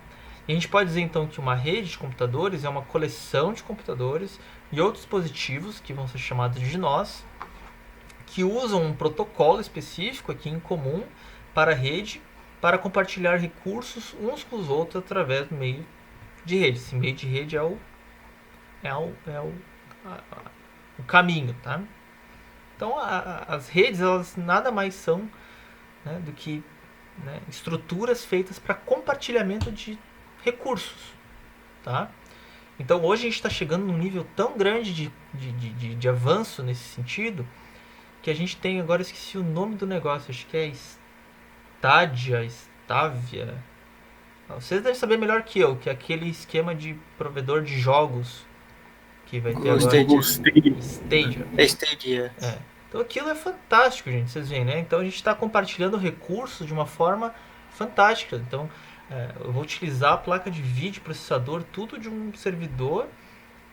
E a gente pode dizer então que uma rede de computadores é uma coleção de computadores e outros dispositivos, que vão ser chamados de nós, que usam um protocolo específico aqui em comum para a rede, para compartilhar recursos uns com os outros através do meio de rede. Esse meio de rede é o caminho, tá? Então as redes, elas nada mais são, né, do que, né, estruturas feitas para compartilhamento de recursos, tá? Então hoje a gente está chegando num nível tão grande de avanço nesse sentido que a gente tem, agora eu esqueci o nome do negócio, acho que é Stadia. Vocês devem saber melhor que eu, que é aquele esquema de provedor de jogos que vai ter agora. Stadia. Stadia. Então aquilo é fantástico, gente, vocês veem, né? Então a gente está compartilhando recursos de uma forma fantástica. Então eu vou utilizar a placa de vídeo, processador, tudo de um servidor,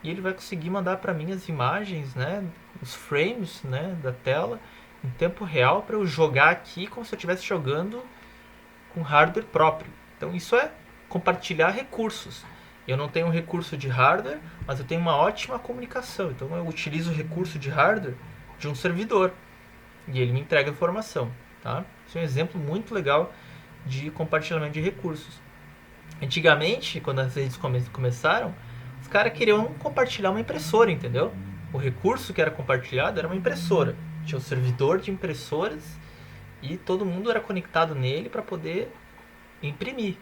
e ele vai conseguir mandar para mim as imagens, né, os frames, né, da tela em tempo real para eu jogar aqui como se eu estivesse jogando com hardware próprio. Então isso é compartilhar recursos. Eu não tenho um recurso de hardware, mas eu tenho uma ótima comunicação. Então eu utilizo o recurso de hardware de um servidor e ele me entrega a informação, tá? Isso é um exemplo muito legal de compartilhamento de recursos. Antigamente, quando as redes começaram, os caras queriam compartilhar uma impressora, entendeu? O recurso que era compartilhado era uma impressora. Tinha um servidor de impressoras e todo mundo era conectado nele para poder imprimir,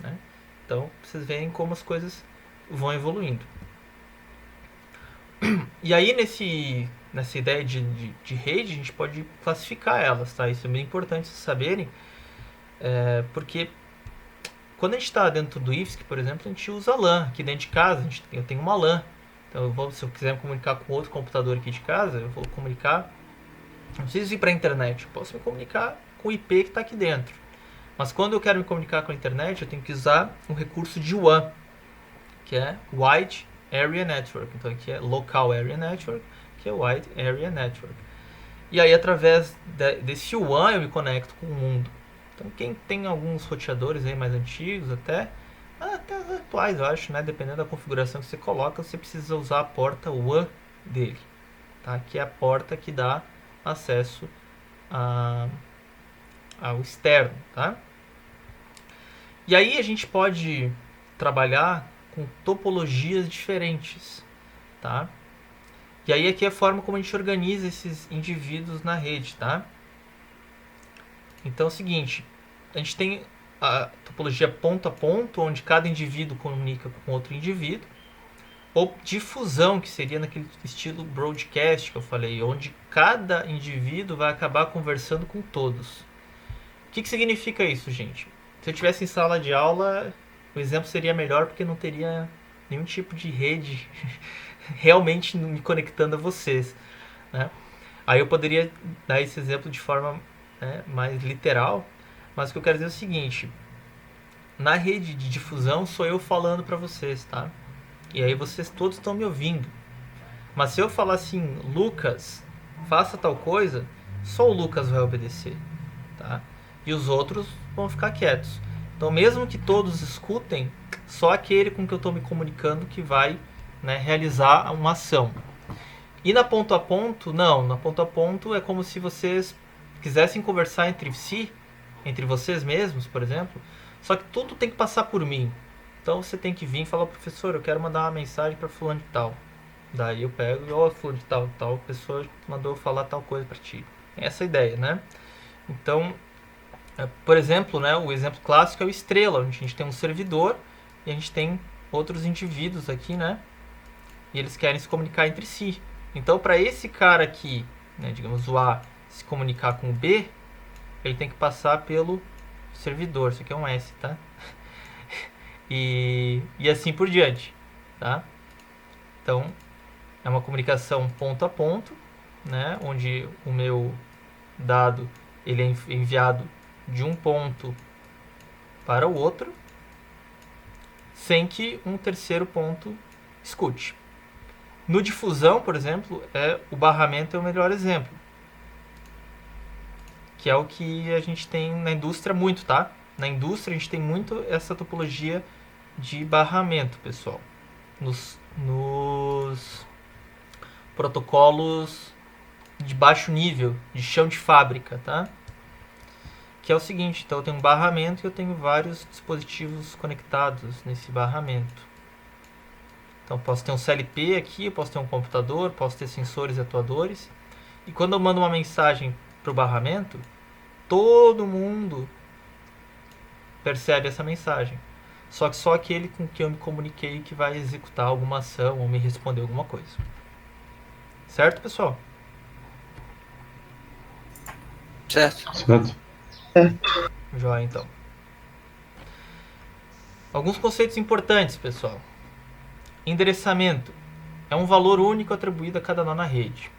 né? Então, vocês veem como as coisas vão evoluindo. E aí, nessa ideia de rede, a gente pode classificar elas, tá? Isso é bem importante vocês saberem, porque quando a gente está dentro do IFSC, por exemplo, a gente usa LAN. Aqui dentro de casa, eu tenho uma LAN. Então, se eu quiser me comunicar com outro computador aqui de casa, eu vou comunicar. Não preciso ir para a internet, eu posso me comunicar com o IP que está aqui dentro. Mas quando eu quero me comunicar com a internet, eu tenho que usar um recurso de WAN, que é Wide Area Network. Então aqui é Local Area Network, que é Wide Area Network. E aí através desse WAN eu me conecto com o mundo. Então quem tem alguns roteadores aí mais antigos até atuais, eu acho, né? Dependendo da configuração que você coloca, você precisa usar a porta WAN dele, tá? Que é a porta que dá acesso ao externo, tá? E aí a gente pode trabalhar com topologias diferentes, tá? E aí aqui é a forma como a gente organiza esses indivíduos na rede, tá? Então é o seguinte, a gente tem a topologia ponto a ponto, onde cada indivíduo comunica com outro indivíduo, ou difusão, que seria naquele estilo broadcast que eu falei, onde cada indivíduo vai acabar conversando com todos. O que significa isso, gente? Se eu estivesse em sala de aula, o exemplo seria melhor porque não teria nenhum tipo de rede realmente me conectando a vocês, né? Aí eu poderia dar esse exemplo de forma, né, mais literal, mas o que eu quero dizer é o seguinte: na rede de difusão sou eu falando para vocês, tá? E aí vocês todos estão me ouvindo. Mas se eu falar assim, Lucas, faça tal coisa, só o Lucas vai obedecer, tá? E os outros vão ficar quietos. Então, mesmo que todos escutem, só aquele com que eu estou me comunicando que vai, né, realizar uma ação. E na ponto a ponto, não. Na ponto a ponto é como se vocês quisessem conversar entre si, entre vocês mesmos, por exemplo, só que tudo tem que passar por mim. Então você tem que vir e falar, professor, eu quero mandar uma mensagem para fulano de tal. Daí eu pego e, fulano de tal pessoa mandou eu falar tal coisa para ti. Essa é a ideia, né? Então, por exemplo, né, o exemplo clássico é o Estrela, onde a gente tem um servidor e a gente tem outros indivíduos aqui, né, e eles querem se comunicar entre si. Então, para esse cara aqui, né, digamos o A, se comunicar com o B, ele tem que passar pelo servidor. Isso aqui é um S, tá? E assim por diante, tá? Então, é uma comunicação ponto a ponto, né, onde o meu dado ele é enviado de um ponto para o outro, sem que um terceiro ponto escute. No difusão, por exemplo, o barramento é o melhor exemplo, que é o que a gente tem na indústria muito, tá? Na indústria a gente tem muito essa topologia de barramento, pessoal, nos protocolos de baixo nível, de chão de fábrica, tá? Que é o seguinte, então eu tenho um barramento e eu tenho vários dispositivos conectados nesse barramento. Então eu posso ter um CLP aqui, eu posso ter um computador, posso ter sensores e atuadores. E quando eu mando uma mensagem para o barramento, todo mundo percebe essa mensagem. Só que só aquele com quem eu me comuniquei que vai executar alguma ação ou me responder alguma coisa. Certo, pessoal? Certo. Certo? Joia, então. Alguns conceitos importantes, pessoal. Endereçamento é um valor único atribuído a cada nó na rede.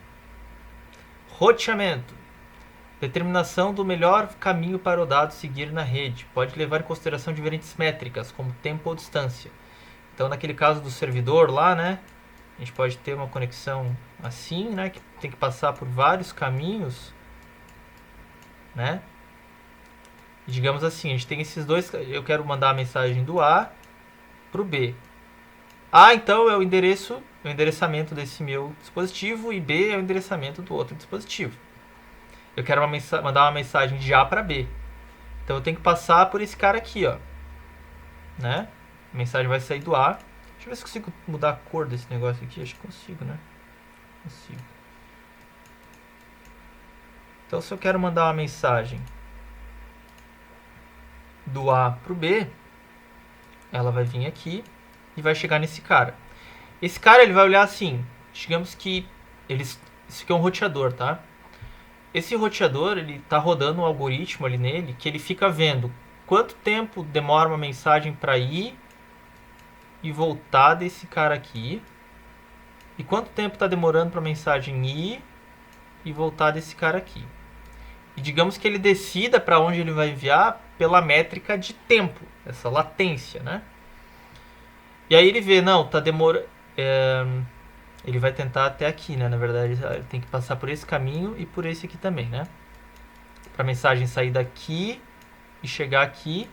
Roteamento, determinação do melhor caminho para o dado seguir na rede. Pode levar em consideração diferentes métricas, como tempo ou distância. Então, naquele caso do servidor lá, né, a gente pode ter uma conexão assim, né, que tem que passar por vários caminhos, né? E digamos assim, a gente tem esses dois, eu quero mandar a mensagem do A para o B. A, então, é o endereçamento desse meu dispositivo, e B é o endereçamento do outro dispositivo. Eu quero mandar uma mensagem de A para B. Então eu tenho que passar por esse cara aqui, ó, né? A mensagem vai sair do A. Deixa eu ver se consigo mudar a cor desse negócio aqui. Acho que consigo, né? Consigo. Então, se eu quero mandar uma mensagem do A para o B, ela vai vir aqui e vai chegar nesse cara. Esse cara, ele vai olhar assim, digamos que isso aqui é um roteador, tá? Esse roteador, ele tá rodando um algoritmo ali nele, que ele fica vendo quanto tempo demora uma mensagem para ir e voltar desse cara aqui, e quanto tempo está demorando para a mensagem ir e voltar desse cara aqui. E digamos que ele decida para onde ele vai enviar pela métrica de tempo, essa latência, né? E aí ele vê, não, tá demorando. Ele vai tentar até aqui, né? Na verdade, ele tem que passar por esse caminho e por esse aqui também, né? Para a mensagem sair daqui e chegar aqui,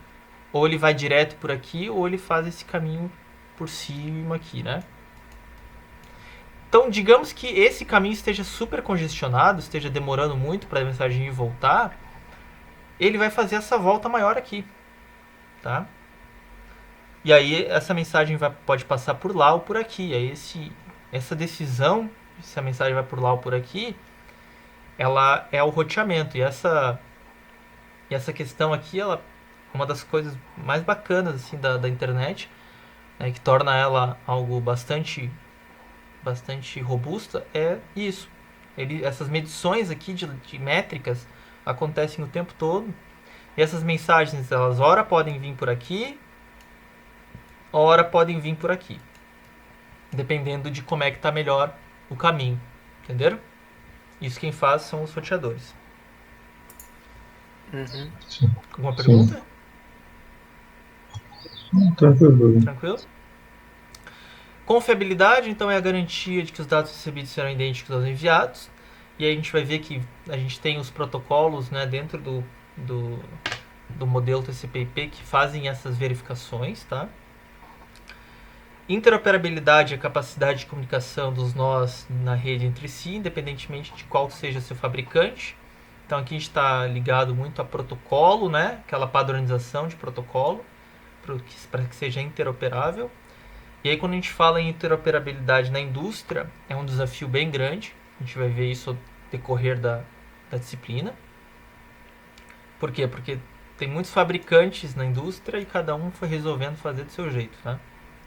ou ele vai direto por aqui, ou ele faz esse caminho por cima aqui, né? Então, digamos que esse caminho esteja super congestionado, esteja demorando muito para a mensagem ir e voltar, ele vai fazer essa volta maior aqui, tá? E aí essa mensagem pode passar por lá ou por aqui. Aí essa decisão, se a mensagem vai por lá ou por aqui, ela é o roteamento. E essa questão aqui, ela é uma das coisas mais bacanas assim, da internet, né, que torna ela algo bastante robusta, é isso. Essas medições aqui de métricas acontecem o tempo todo. E essas mensagens, elas ora podem vir por aqui, ora podem vir por aqui, dependendo de como é que está melhor o caminho. Entenderam? Isso quem faz são os roteadores. Uhum. Alguma pergunta? Tranquilo. Tranquilo? Confiabilidade, então, é a garantia de que os dados recebidos serão idênticos aos enviados. E aí a gente vai ver que a gente tem os protocolos, né, dentro do modelo TCP/IP que fazem essas verificações, tá? Interoperabilidade é a capacidade de comunicação dos nós na rede entre si, independentemente de qual seja seu fabricante. Então aqui a gente está ligado muito a protocolo, né? Aquela padronização de protocolo para que seja interoperável. E aí quando a gente fala em interoperabilidade na indústria, é um desafio bem grande. A gente vai ver isso ao decorrer da disciplina. Por quê? Porque tem muitos fabricantes na indústria e cada um foi resolvendo fazer do seu jeito, tá?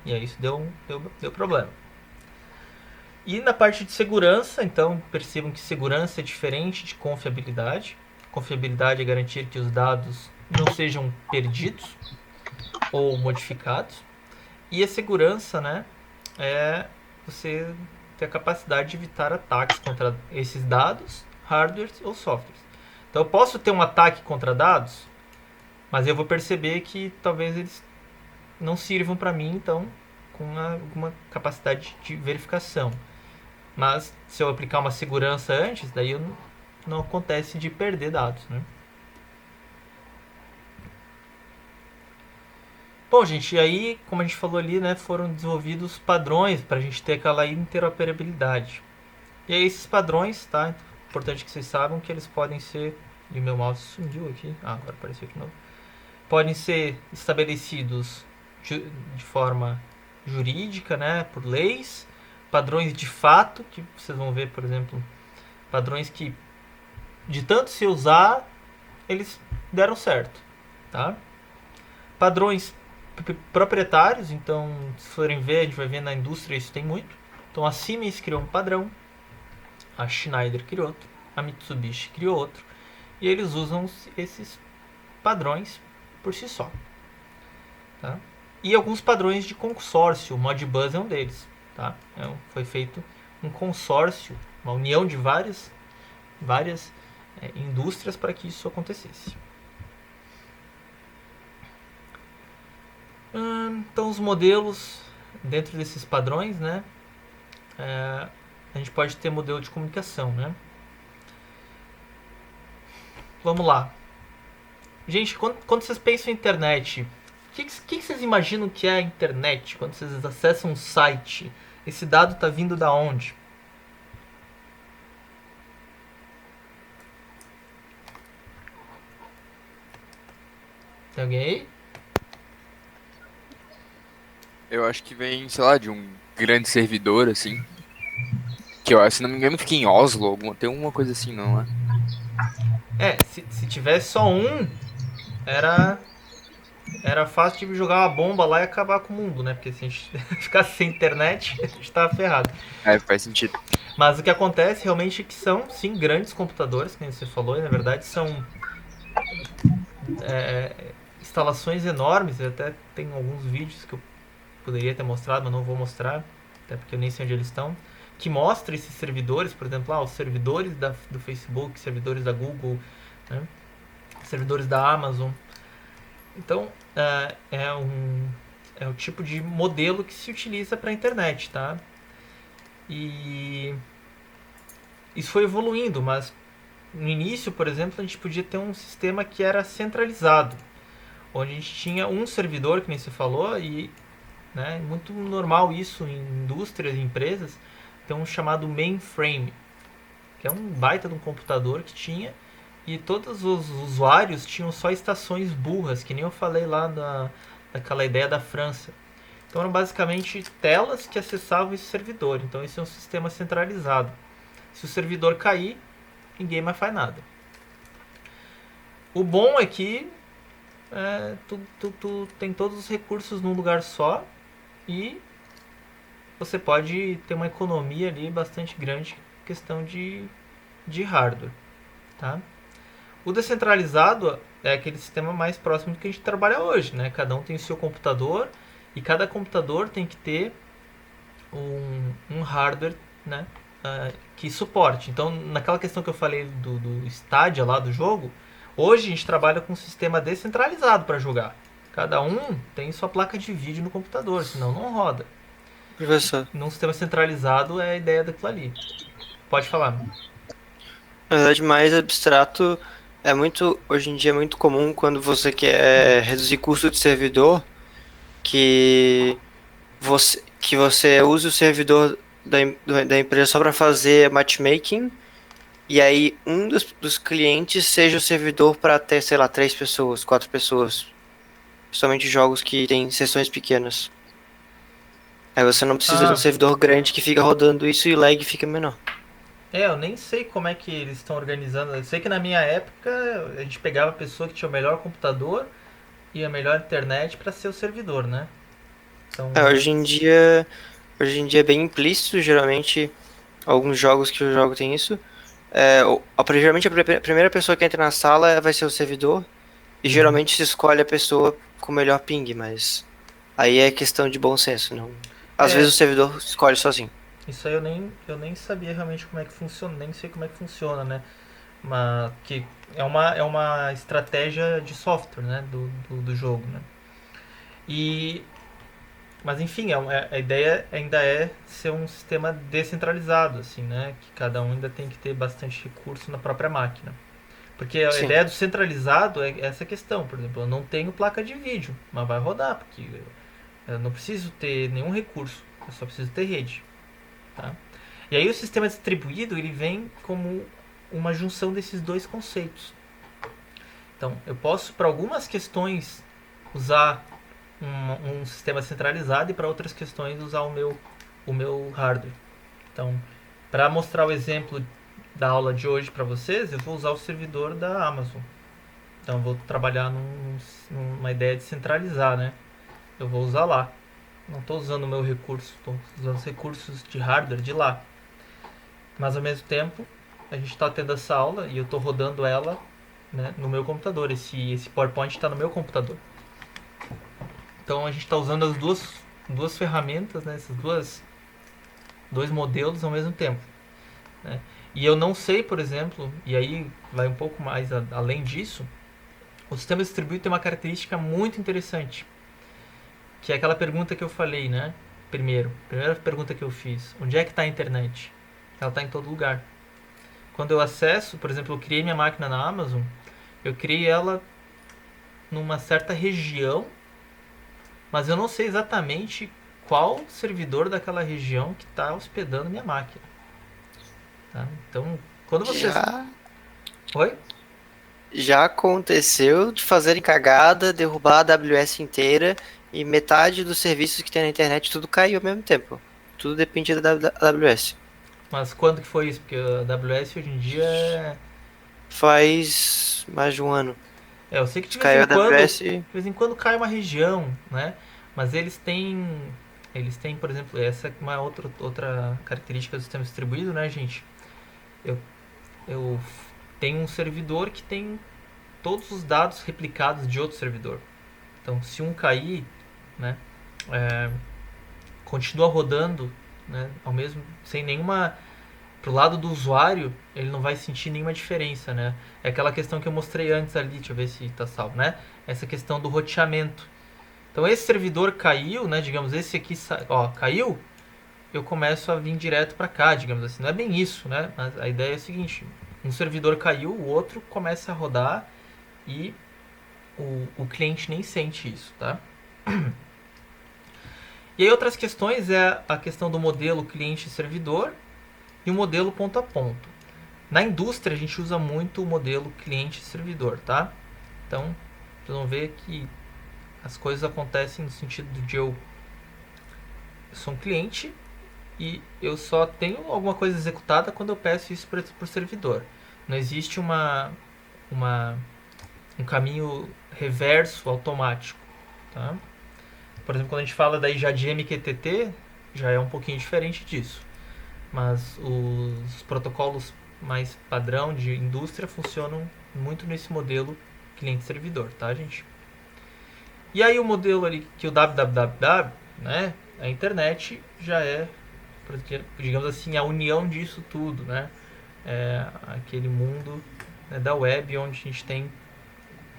E aí isso deu problema. E na parte de segurança, então percebam que segurança é diferente de confiabilidade. Confiabilidade é garantir que os dados não sejam perdidos ou modificados. E a segurança, né, é você ter a capacidade de evitar ataques contra esses dados, hardware ou softwares. Então eu posso ter um ataque contra dados, mas eu vou perceber que talvez eles não sirvam para mim, então, com alguma capacidade de verificação. Mas se eu aplicar uma segurança antes, daí não acontece de perder dados, né? Bom, gente, e aí, como a gente falou ali, né, foram desenvolvidos padrões para a gente ter aquela interoperabilidade. E aí esses padrões, tá? Importante que vocês saibam que eles podem ser... E meu mouse sumiu aqui. Ah, agora apareceu de novo. Podem ser estabelecidos de forma jurídica, né, por leis, padrões de fato, que vocês vão ver, por exemplo, padrões que de tanto se usar, eles deram certo, tá? Padrões proprietários, então, se forem ver, a gente vai ver na indústria isso tem muito. Então a Siemens criou um padrão, a Schneider criou outro, a Mitsubishi criou outro, e eles usam esses padrões por si só, tá? E alguns padrões de consórcio, o Modbus é um deles, tá? Foi feito um consórcio, uma união de várias indústrias para que isso acontecesse. Então os modelos dentro desses padrões, né? A gente pode ter modelo de comunicação, né? Vamos lá. Gente, quando vocês pensam em internet, o que vocês imaginam que é a internet? Quando vocês acessam um site, esse dado está vindo da onde? Tem alguém aí? Eu acho que vem, sei lá, de um grande servidor, assim. Que eu, se não me engano, fica em Oslo, tem uma coisa assim, não é? Se tivesse só um, era fácil de jogar uma bomba lá e acabar com o mundo, né? Porque se a gente ficasse sem internet, a gente tava ferrado. Faz sentido. Mas o que acontece realmente é que são, sim, grandes computadores, como você falou, e na verdade são instalações enormes. Eu até tenho alguns vídeos que eu poderia ter mostrado, mas não vou mostrar, até porque eu nem sei onde eles estão, que mostra esses servidores, por exemplo, os servidores do Facebook, servidores da Google, né? Servidores da Amazon. Então, é o tipo de modelo que se utiliza para a internet, tá? E isso foi evoluindo, mas no início, por exemplo, a gente podia ter um sistema que era centralizado, onde a gente tinha um servidor, que nem você falou, e né, muito normal isso em indústrias e empresas, tem um chamado mainframe, que é um baita de um computador que tinha, e todos os usuários tinham só estações burras, que nem eu falei lá daquela ideia da França. Então eram basicamente telas que acessavam esse servidor. Então esse é um sistema centralizado. Se o servidor cair, ninguém mais faz nada. O bom é que tu tem todos os recursos num lugar só e você pode ter uma economia ali bastante grande em questão de hardware, tá? O descentralizado é aquele sistema mais próximo do que a gente trabalha hoje, né? Cada um tem o seu computador e cada computador tem que ter um hardware, né, que suporte. Então, naquela questão que eu falei do Stadia lá do jogo, hoje a gente trabalha com um sistema descentralizado para jogar. Cada um tem sua placa de vídeo no computador, senão não roda. Professor, Num sistema centralizado é a ideia daquilo ali. Pode falar. na verdade, mais abstrato hoje em dia é muito comum quando você quer reduzir custo de servidor, que você use o servidor da empresa só para fazer matchmaking, e aí um dos clientes seja o servidor para ter, sei lá, 3 pessoas, 4 pessoas. Principalmente jogos que tem sessões pequenas. Aí você não precisa de um servidor grande que fica rodando isso e o lag fica menor. Eu nem sei como é que eles estão organizando. Eu sei que na minha época a gente pegava a pessoa que tinha o melhor computador e a melhor internet para ser o servidor, né? Então, Hoje em dia hoje em dia é bem implícito, geralmente alguns jogos que eu jogo tem isso. Geralmente a primeira pessoa que entra na sala vai ser o servidor, e geralmente se escolhe a pessoa com o melhor ping, mas aí é questão de bom senso, não. Às vezes o servidor escolhe sozinho. Isso aí eu nem sabia realmente como é que funciona, nem sei como é que funciona, né? Mas que é uma estratégia de software, né? Do jogo, né? Mas enfim, a ideia ainda é ser um sistema descentralizado, assim, né? Que cada um ainda tem que ter bastante recurso na própria máquina. Porque a Sim. ideia do centralizado é essa questão. Por exemplo, eu não tenho placa de vídeo, mas vai rodar, porque eu não preciso ter nenhum recurso, eu só preciso ter rede. Tá? E aí o sistema distribuído ele vem como uma junção desses dois conceitos. Então, eu posso, para algumas questões, usar um sistema centralizado e para outras questões usar o meu hardware. Então, para mostrar o exemplo da aula de hoje para vocês, eu vou usar o servidor da Amazon. Então, eu vou trabalhar numa ideia de centralizar, né? Eu vou usar lá. Não estou usando o meu recurso, estou usando os recursos de hardware de lá. Mas ao mesmo tempo, a gente está tendo essa aula e eu estou rodando ela, né, no meu computador. Esse PowerPoint está no meu computador. Então a gente está usando as duas ferramentas, né, esses dois modelos ao mesmo tempo. Né? E eu não sei, por exemplo, e aí vai um pouco mais além disso, o sistema distribuído tem uma característica muito interessante, que é aquela pergunta que eu falei, né? Primeira pergunta que eu fiz, onde é que está a internet? Ela está em todo lugar. Quando eu acesso, por exemplo, eu criei minha máquina na Amazon, eu criei ela numa certa região, mas eu não sei exatamente qual servidor daquela região que está hospedando minha máquina. Tá? Então, quando você... Oi? Já aconteceu de fazerem cagada, derrubar a AWS inteira e metade dos serviços que tem na internet tudo caiu ao mesmo tempo. Tudo depende da AWS. Mas quando que foi isso? Porque a AWS hoje em dia Faz mais de um ano. eu sei que de Caiu a AWS. de vez em quando cai uma região, né? Mas eles têm, por exemplo, essa é uma outra característica do sistema distribuído, né, gente? Eu tenho um servidor que tem todos os dados replicados de outro servidor. Então, se um cair, né, continua rodando, né, ao mesmo sem nenhuma pro lado do usuário, ele não vai sentir nenhuma diferença, né? É aquela questão que eu mostrei antes ali, deixa eu ver se tá salvo, né? Essa questão do roteamento. Então esse servidor caiu, né? Digamos, esse aqui, ó, caiu, eu começo a vir direto para cá, digamos assim. Não é bem isso, né? Mas a ideia é a seguinte: um servidor caiu, o outro começa a rodar e o cliente nem sente isso, tá? E aí outras questões é a questão do modelo cliente-servidor e o modelo ponto a ponto. Na indústria a gente usa muito o modelo cliente-servidor, tá? Então, vocês vão ver que as coisas acontecem no sentido de eu sou um cliente e eu só tenho alguma coisa executada quando eu peço isso para o servidor. Não existe um caminho reverso automático, tá? Por exemplo, quando a gente fala daí já de MQTT, já é um pouquinho diferente disso. Mas os protocolos mais padrão de indústria funcionam muito nesse modelo cliente-servidor, tá, gente? E aí o modelo ali que o www, né, a internet já é, digamos assim, a união disso tudo, né? É aquele mundo, né, da web onde a gente tem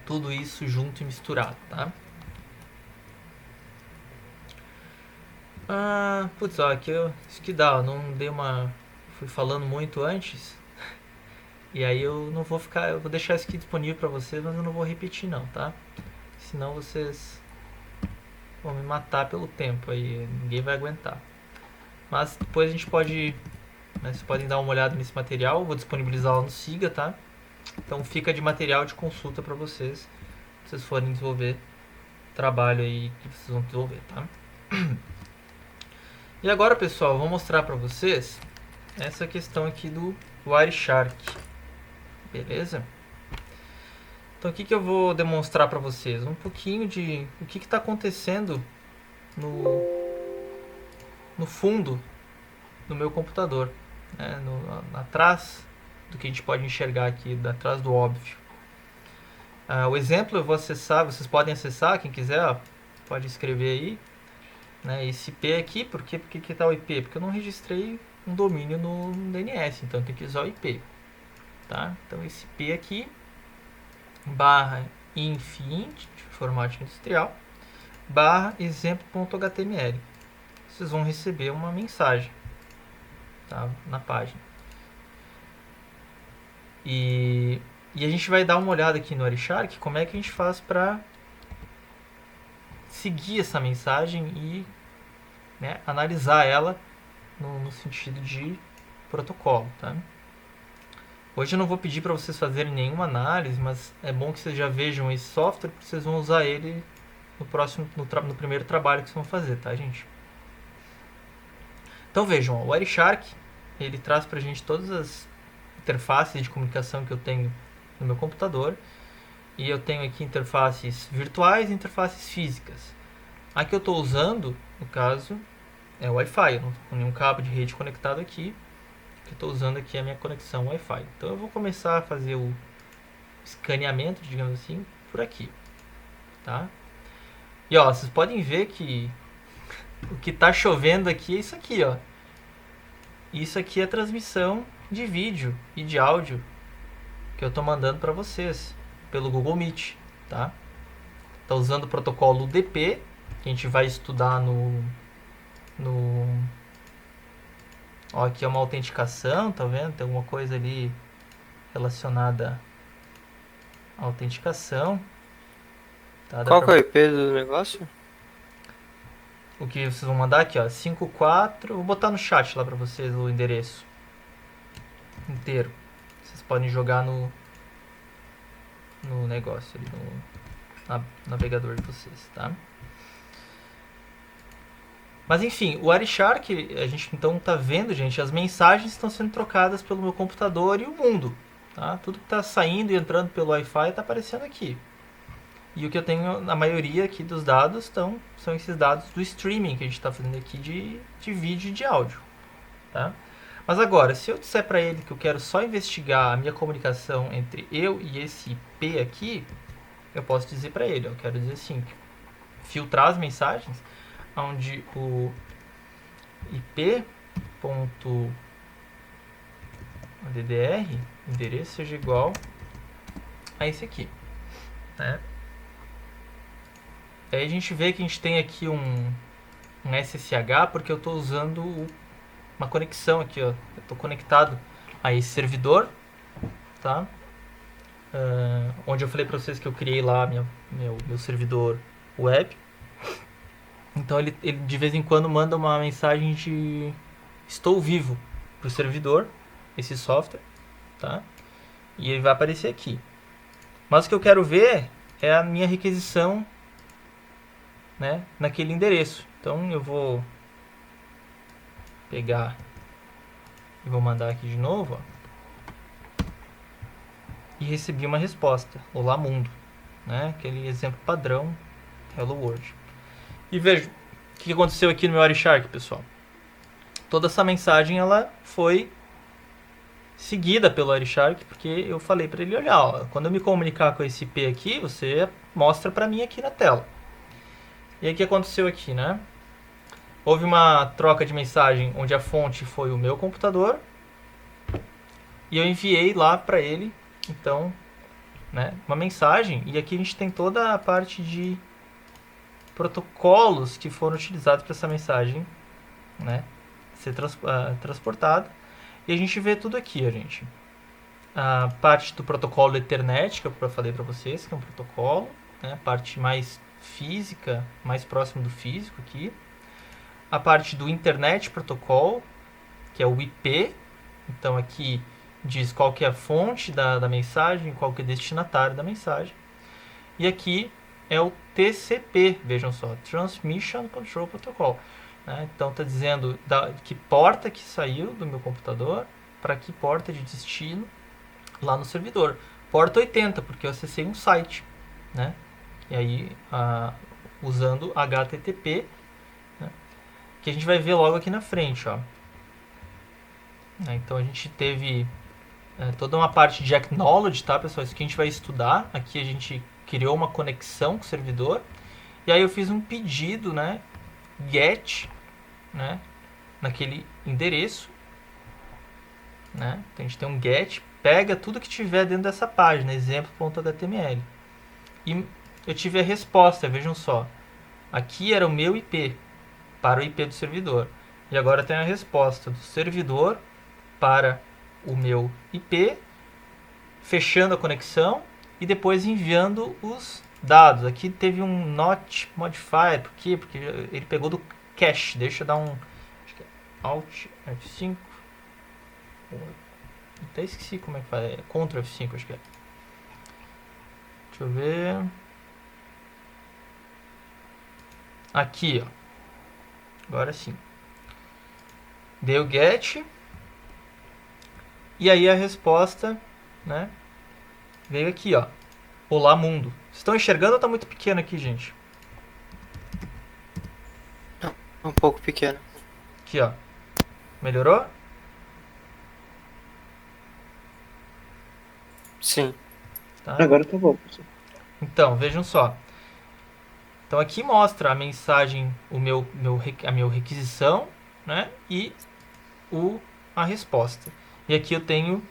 tudo isso junto e misturado, tá? Putz, ó, aqui isso que dá, eu não dei uma... Fui falando muito antes. E aí eu não vou ficar... Eu vou deixar isso aqui disponível pra vocês, mas eu não vou repetir não, tá? Senão vocês vão me matar pelo tempo aí, ninguém vai aguentar. Mas depois a gente pode... Né, vocês podem dar uma olhada nesse material, eu vou disponibilizar lá no Siga, tá? Então fica de material de consulta pra vocês, se vocês forem desenvolver trabalho aí que vocês vão desenvolver, tá? E agora, pessoal, eu vou mostrar para vocês essa questão aqui do Wireshark. Beleza? Então, o que eu vou demonstrar para vocês? Um pouquinho de o que está acontecendo no fundo do meu computador, né? Atrás do que a gente pode enxergar aqui, atrás do óbvio. O exemplo eu vou acessar, vocês podem acessar, quem quiser, ó, pode escrever aí, né, esse IP aqui. Por que está o IP? Porque eu não registrei um domínio no DNS, então tem que usar o IP, tá? Então esse IP aqui, /infinity, de formato industrial, /exemplo.html. Vocês vão receber uma mensagem, tá, na página. E a gente vai dar uma olhada aqui no Wireshark, como é que a gente faz para seguir essa mensagem e, né, analisar ela no sentido de protocolo, tá? Hoje eu não vou pedir para vocês fazerem nenhuma análise, mas é bom que vocês já vejam esse software, porque vocês vão usar ele no primeiro trabalho que vocês vão fazer, tá, gente? Então vejam, ó, o Wireshark, ele traz pra gente todas as interfaces de comunicação que eu tenho no meu computador. E eu tenho aqui interfaces virtuais e interfaces físicas. A que eu estou usando, no caso, é o Wi-Fi. Eu não estou com nenhum cabo de rede conectado aqui. O que eu estou usando aqui é a minha conexão Wi-Fi. Então eu vou começar a fazer o escaneamento, digamos assim, por aqui, tá? E ó, vocês podem ver que o que está chovendo aqui é isso aqui, ó. Isso aqui é transmissão de vídeo e de áudio que eu estou mandando para vocês pelo Google Meet, tá? Tá usando o protocolo UDP, que a gente vai estudar ó, aqui é uma autenticação, tá vendo? Tem alguma coisa ali relacionada à autenticação. Tá? Qual que é o IP do negócio? O que vocês vão mandar aqui, ó, 54, vou botar no chat lá pra vocês o endereço inteiro. Vocês podem jogar no negócio ali, no navegador de vocês, tá? Mas enfim, o Wireshark, a gente então tá vendo, gente, as mensagens estão sendo trocadas pelo meu computador e o mundo, tá? Tudo que tá saindo e entrando pelo Wi-Fi tá aparecendo aqui. E o que eu tenho, a maioria aqui dos dados são esses dados do streaming que a gente está fazendo aqui de vídeo e de áudio, tá? Mas agora, se eu disser para ele que eu quero só investigar a minha comunicação entre eu e esse IP aqui, eu posso dizer para ele, eu quero dizer assim, filtrar as mensagens onde o IP.addr, endereço, seja igual a esse aqui, né? Aí a gente vê que a gente tem aqui um SSH, porque eu estou usando uma conexão aqui, ó. Eu estou conectado a esse servidor, tá? Onde eu falei para vocês que eu criei lá meu servidor web. Então ele de vez em quando manda uma mensagem de estou vivo para o servidor, esse software, tá? E ele vai aparecer aqui. Mas o que eu quero ver é a minha requisição, né, naquele endereço. Então eu vou pegar e vou mandar aqui de novo, ó, e recebi uma resposta, olá mundo, né, aquele exemplo padrão hello world. E veja o que aconteceu aqui no meu Wireshark, pessoal. Toda essa mensagem ela foi seguida pelo Wireshark, porque eu falei para ele, olha, ó, quando eu me comunicar com esse IP aqui, você mostra para mim aqui na tela. E aí o que aconteceu aqui, né? Houve uma troca de mensagem onde a fonte foi o meu computador e eu enviei lá para ele, então, né, uma mensagem. E aqui a gente tem toda a parte de protocolos que foram utilizados para essa mensagem, né, ser transportada. E a gente vê tudo aqui, a gente. A parte do protocolo Ethernet, que eu falei para vocês, que é um protocolo, né, a parte mais física, mais próximo do físico aqui. A parte do Internet Protocol, que é o IP. Então aqui diz qual que é a fonte da mensagem, qual que é o destinatário da mensagem. E aqui é o TCP, vejam só, Transmission Control Protocol. Né? Então está dizendo que porta que saiu do meu computador para que porta de destino lá no servidor. Porta 80, porque eu acessei um site, né? E aí, usando HTTP, né? que a gente vai ver logo aqui na frente, ó. Então a gente teve toda uma parte de acknowledge, tá, pessoal? Isso que a gente vai estudar. Aqui a gente criou uma conexão com o servidor. E aí eu fiz um pedido, né, get, né, naquele endereço, né? Então a gente tem um get, pega tudo que tiver dentro dessa página, exemplo.html. E eu tive a resposta, vejam só. Aqui era o meu IP, para o IP do servidor. E agora tem a resposta do servidor para o meu IP, fechando a conexão e depois enviando os dados. Aqui teve um not modified, por quê? Porque ele pegou do cache. Deixa eu dar um Alt F5. Até esqueci como é que faz. É Ctrl F5, acho que é. Deixa eu ver. Aqui, ó. Agora sim. Deu get. E aí a resposta, né, veio aqui, ó. Olá, mundo. Vocês estão enxergando ou tá muito pequeno aqui, gente? Um pouco pequeno. Aqui, ó. Melhorou? Sim. Tá? Agora tá bom, pessoal. Então, vejam só. Então aqui mostra a mensagem, a minha requisição, né? E a resposta. E aqui eu tenho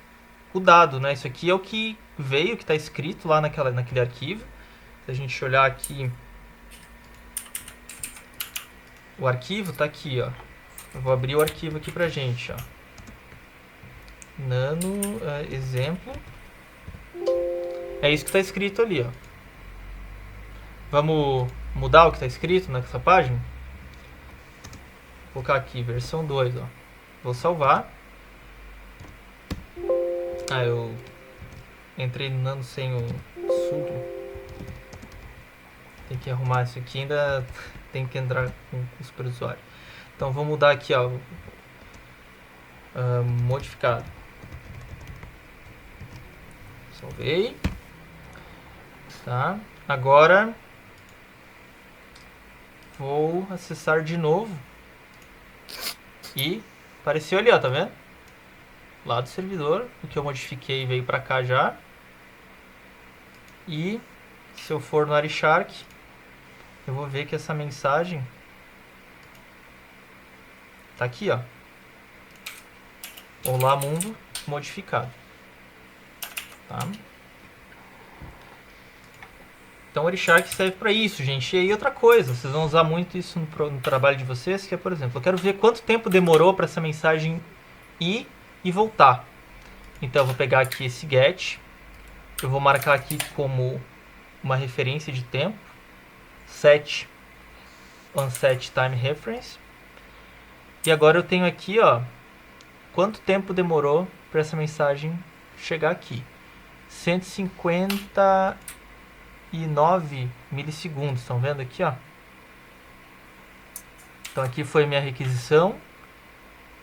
o dado, né? Isso aqui é o que veio, que está escrito lá naquele arquivo. Se a gente olhar aqui, o arquivo está aqui, ó. Eu vou abrir o arquivo aqui pra gente, ó. Nano exemplo. É isso que está escrito ali, ó. Vamos mudar o que está escrito nessa página? Vou colocar aqui, versão 2, ó. Vou salvar. Eu entrei no Nano sem o sudo. Tem que arrumar isso aqui, ainda tem que entrar com o superusuário. Então vou mudar aqui, ó. Modificado. Salvei. Tá. Agora vou acessar de novo. E apareceu ali, ó, tá vendo? Lá do servidor, o que eu modifiquei veio pra cá já. E se eu for no Arishark, eu vou ver que essa mensagem tá aqui, ó. Olá, mundo modificado. Tá? Então o Arishark serve para isso, gente. E aí outra coisa, vocês vão usar muito isso no trabalho de vocês, que é, por exemplo, eu quero ver quanto tempo demorou para essa mensagem ir e voltar. Então eu vou pegar aqui esse get, eu vou marcar aqui como uma referência de tempo, set onset time reference. E agora eu tenho aqui, ó, quanto tempo demorou para essa mensagem chegar aqui. 159 milissegundos, estão vendo aqui, ó? Então aqui foi minha requisição,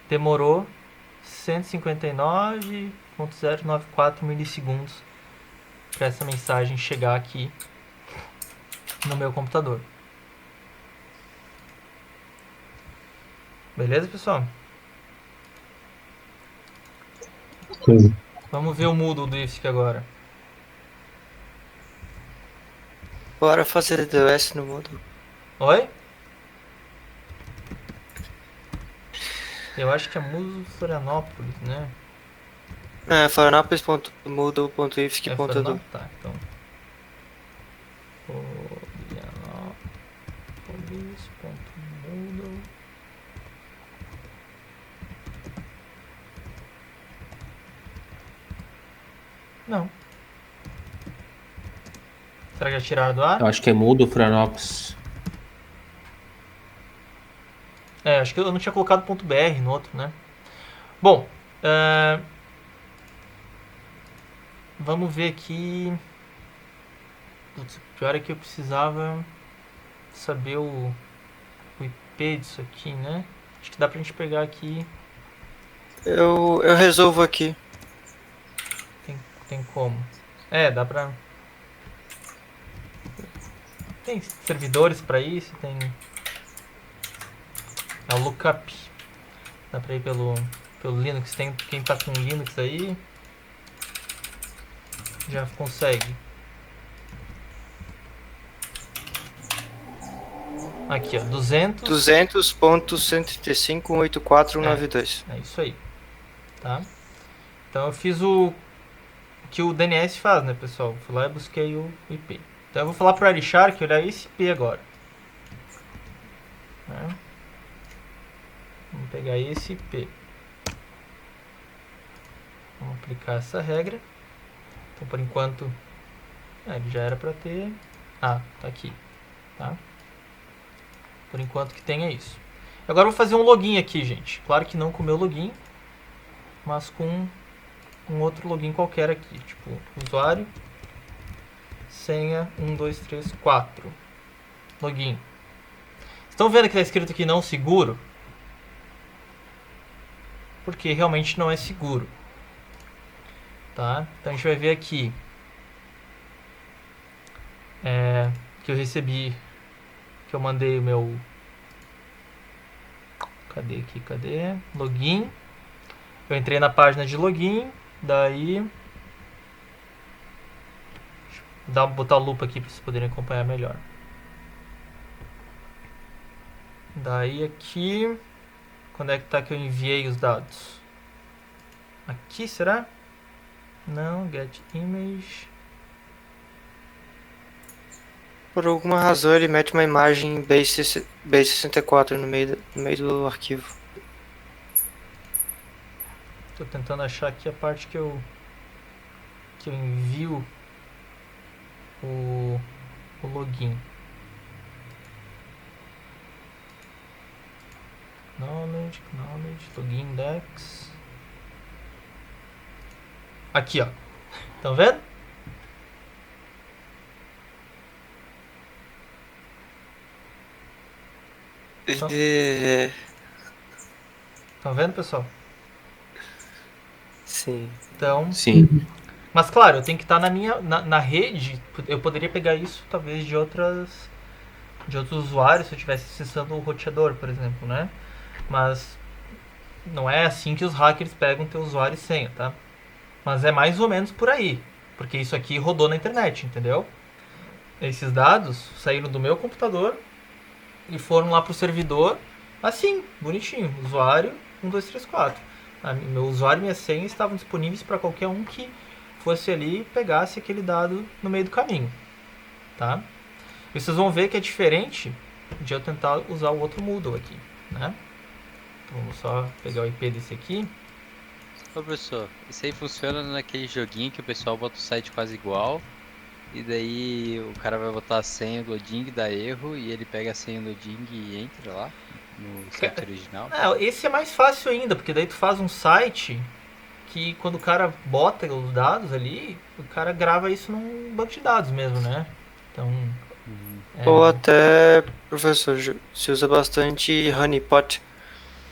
demorou 159,094 milissegundos para essa mensagem chegar aqui no meu computador. Beleza, pessoal? Coisa. Vamos ver o Moodle do IFSC agora. Bora fazer DOS no Moodle. Oi? Eu acho que é Moodle Florianópolis, né? Florianópolis.moodle.ifsc.edu. Florianópolis? Tá, então. Florianópolis.moodle. Não. Será que já tiraram do ar? Eu acho que é mudo Florianópolis. Acho que eu não tinha colocado .br no outro, né? Bom, vamos ver aqui. Putz, o pior é que eu precisava saber o IP disso aqui, né? Acho que dá pra gente pegar aqui. Eu resolvo aqui. Tem como? Dá pra... Tem servidores pra isso, tem... É o lookup. Dá pra ir pelo Linux. Quem tá com Linux aí já consegue. Aqui, ó, 200. 200.135.184.192. É isso aí, tá? Então eu fiz o que o DNS faz, né, pessoal? Fui lá e busquei o IP. Então eu vou falar pro Wireshark olhar esse IP agora. Né? Vamos pegar esse IP. Vamos aplicar essa regra. Então por enquanto ele já era para ter. Ah, tá aqui, tá? Por enquanto que tenha isso. Agora eu vou fazer um login aqui, gente. Claro que não com o meu login, mas com um outro login qualquer aqui, tipo usuário, senha 1234, login. Estão vendo que está escrito aqui não seguro? Porque realmente não é seguro, tá? Então a gente vai ver aqui que eu recebi, que eu mandei o meu, cadê? Login. Eu entrei na página de login, daí botar o lupa aqui para vocês poderem acompanhar melhor. Daí aqui, quando é que tá que eu enviei os dados? Aqui, será? Não, get image. Por alguma razão ele mete uma imagem base 64 no meio do arquivo. Tô tentando achar aqui a parte que eu envio o login. Knowledge, login index. Aqui, ó. Estão vendo? Estão vendo, pessoal? Sim. Então, Sim. mas claro, eu tenho que estar na rede. Eu poderia pegar isso talvez de outros usuários se eu estivesse acessando o roteador, por exemplo, né? Mas não é assim que os hackers pegam teu usuário e senha, tá? Mas é mais ou menos por aí, porque isso aqui rodou na internet, entendeu? Esses dados saíram do meu computador e foram lá pro servidor, assim, bonitinho, usuário 1234. Meu usuário e minha senha estavam disponíveis para qualquer um que fosse ali e pegasse aquele dado no meio do caminho, tá? E vocês vão ver que é diferente de eu tentar usar o outro Moodle aqui, né? Então vamos só pegar o IP desse aqui. Ô professor, isso aí funciona naquele joguinho que o pessoal bota o site quase igual, e daí o cara vai botar a senha do Loading, dá erro, e ele pega a senha do Loading e entra lá no site original. Esse é mais fácil ainda, porque daí tu faz um site que quando o cara bota os dados ali, o cara grava isso num banco de dados mesmo, né? Então... Ou até, professor, se usa bastante honeypot,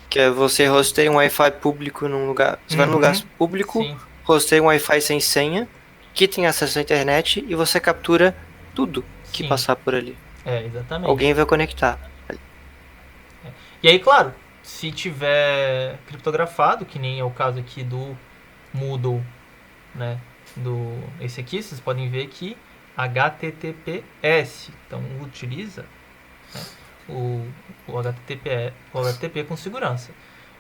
que é você hosteia um Wi-Fi público num lugar. Você vai num lugar público, sim. hosteia um Wi-Fi sem senha, que tem acesso à internet e você captura tudo que Sim. passar por ali. Exatamente. Alguém vai conectar. E aí, claro, se tiver criptografado, que nem é o caso aqui do Moodle, né? Esse aqui, vocês podem ver que HTTPS, então utiliza, né, o HTTP com segurança.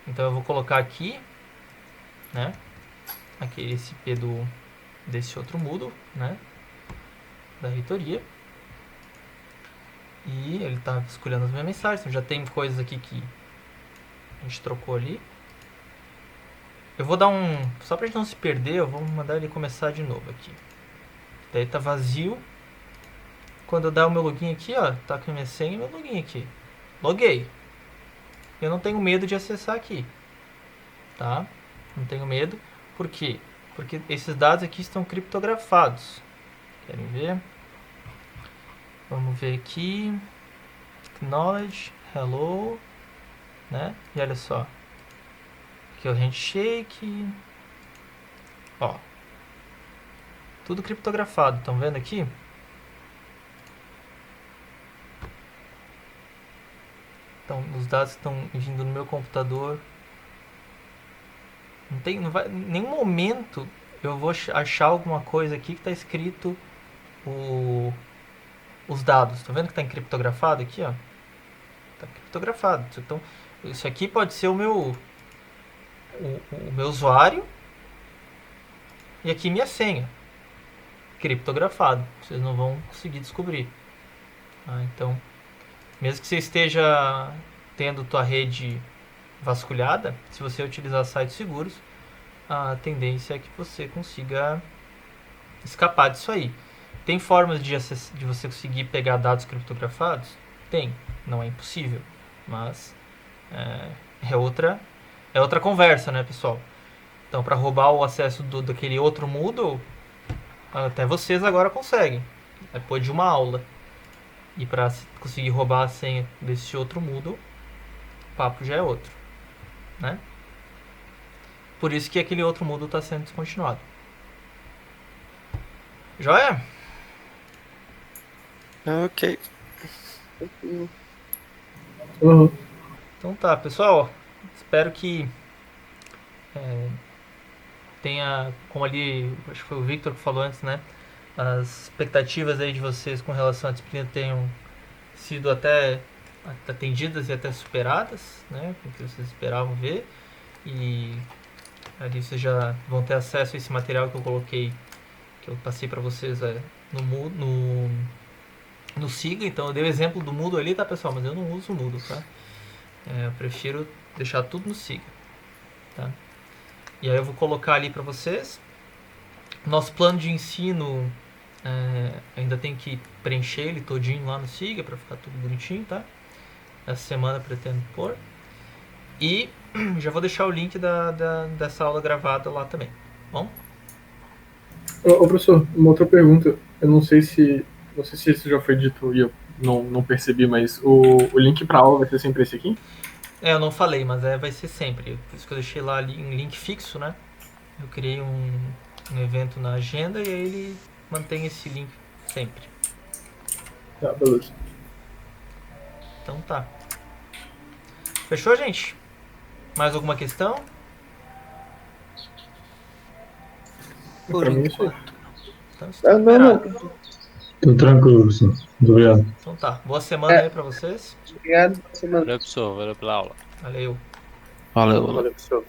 Então eu vou colocar aqui, né, aqui esse IP desse outro Moodle, né, da reitoria, e ele está escolhendo as minhas mensagens. Então já tem coisas aqui que a gente trocou ali. Eu vou dar só pra gente não se perder, eu vou mandar ele começar de novo aqui. Daí tá vazio. Quando eu dar o meu login aqui, ó, tá com a minha senha e meu login aqui. Loguei. Eu não tenho medo de acessar aqui, tá? Não tenho medo. Por quê? Porque esses dados aqui estão criptografados. Querem ver? Vamos ver aqui. Acknowledge, hello, né? E olha só. Aqui é o handshake. Ó. Tudo criptografado, estão vendo aqui? Então, os dados que estão vindo no meu computador. Não vai, em nenhum momento eu vou achar alguma coisa aqui que está escrito os dados. Tá vendo que está encriptografado aqui, ó? Tá criptografado. Então, isso aqui pode ser o meu usuário e aqui minha senha. Criptografado. Vocês não vão conseguir descobrir. Então, mesmo que você esteja tendo tua rede vasculhada, se você utilizar sites seguros, a tendência é que você consiga escapar disso aí. Tem formas de você conseguir pegar dados criptografados? Tem. Não é impossível. Mas é outra conversa, né, pessoal? Então, para roubar o acesso daquele outro Moodle, até vocês agora conseguem. Depois de uma aula. E para conseguir roubar a senha desse outro Moodle, o papo já é outro, né? Por isso que aquele outro Moodle está sendo descontinuado. Joia? Ok. Uhum. Então tá, pessoal. Espero que tenha, como ali, acho que foi o Victor que falou antes, né? As expectativas aí de vocês com relação à disciplina tenham sido até atendidas e até superadas, né? O que vocês esperavam ver. E ali vocês já vão ter acesso a esse material que eu coloquei, que eu passei para vocês no Siga. Então eu dei o exemplo do Moodle ali, tá, pessoal? Mas eu não uso o Moodle, tá? Eu prefiro deixar tudo no Siga, tá? E aí eu vou colocar ali para vocês. Nosso plano de ensino ainda tem que preencher ele todinho lá no Siga para ficar tudo bonitinho, tá? Essa semana pretendo pôr. E já vou deixar o link dessa aula gravada lá também. Bom? Ô, professor, uma outra pergunta. Eu não sei se isso já foi dito e eu não percebi, mas o link para aula vai ser sempre esse aqui? Eu não falei, mas vai ser sempre. Por isso que eu deixei lá um link fixo, né? Eu criei um evento na agenda e aí ele mantém esse link sempre. Tá, beleza. Então tá. Fechou, gente? Mais alguma questão? Por Pra mim é isso aí. enquanto. Então, está Não, liberado. Tudo tranquilo, professor. Muito obrigado. Então tá. Boa semana aí pra vocês. Obrigado. Semana. Valeu, professor. Valeu pela aula. Valeu. Valeu. Valeu, professor.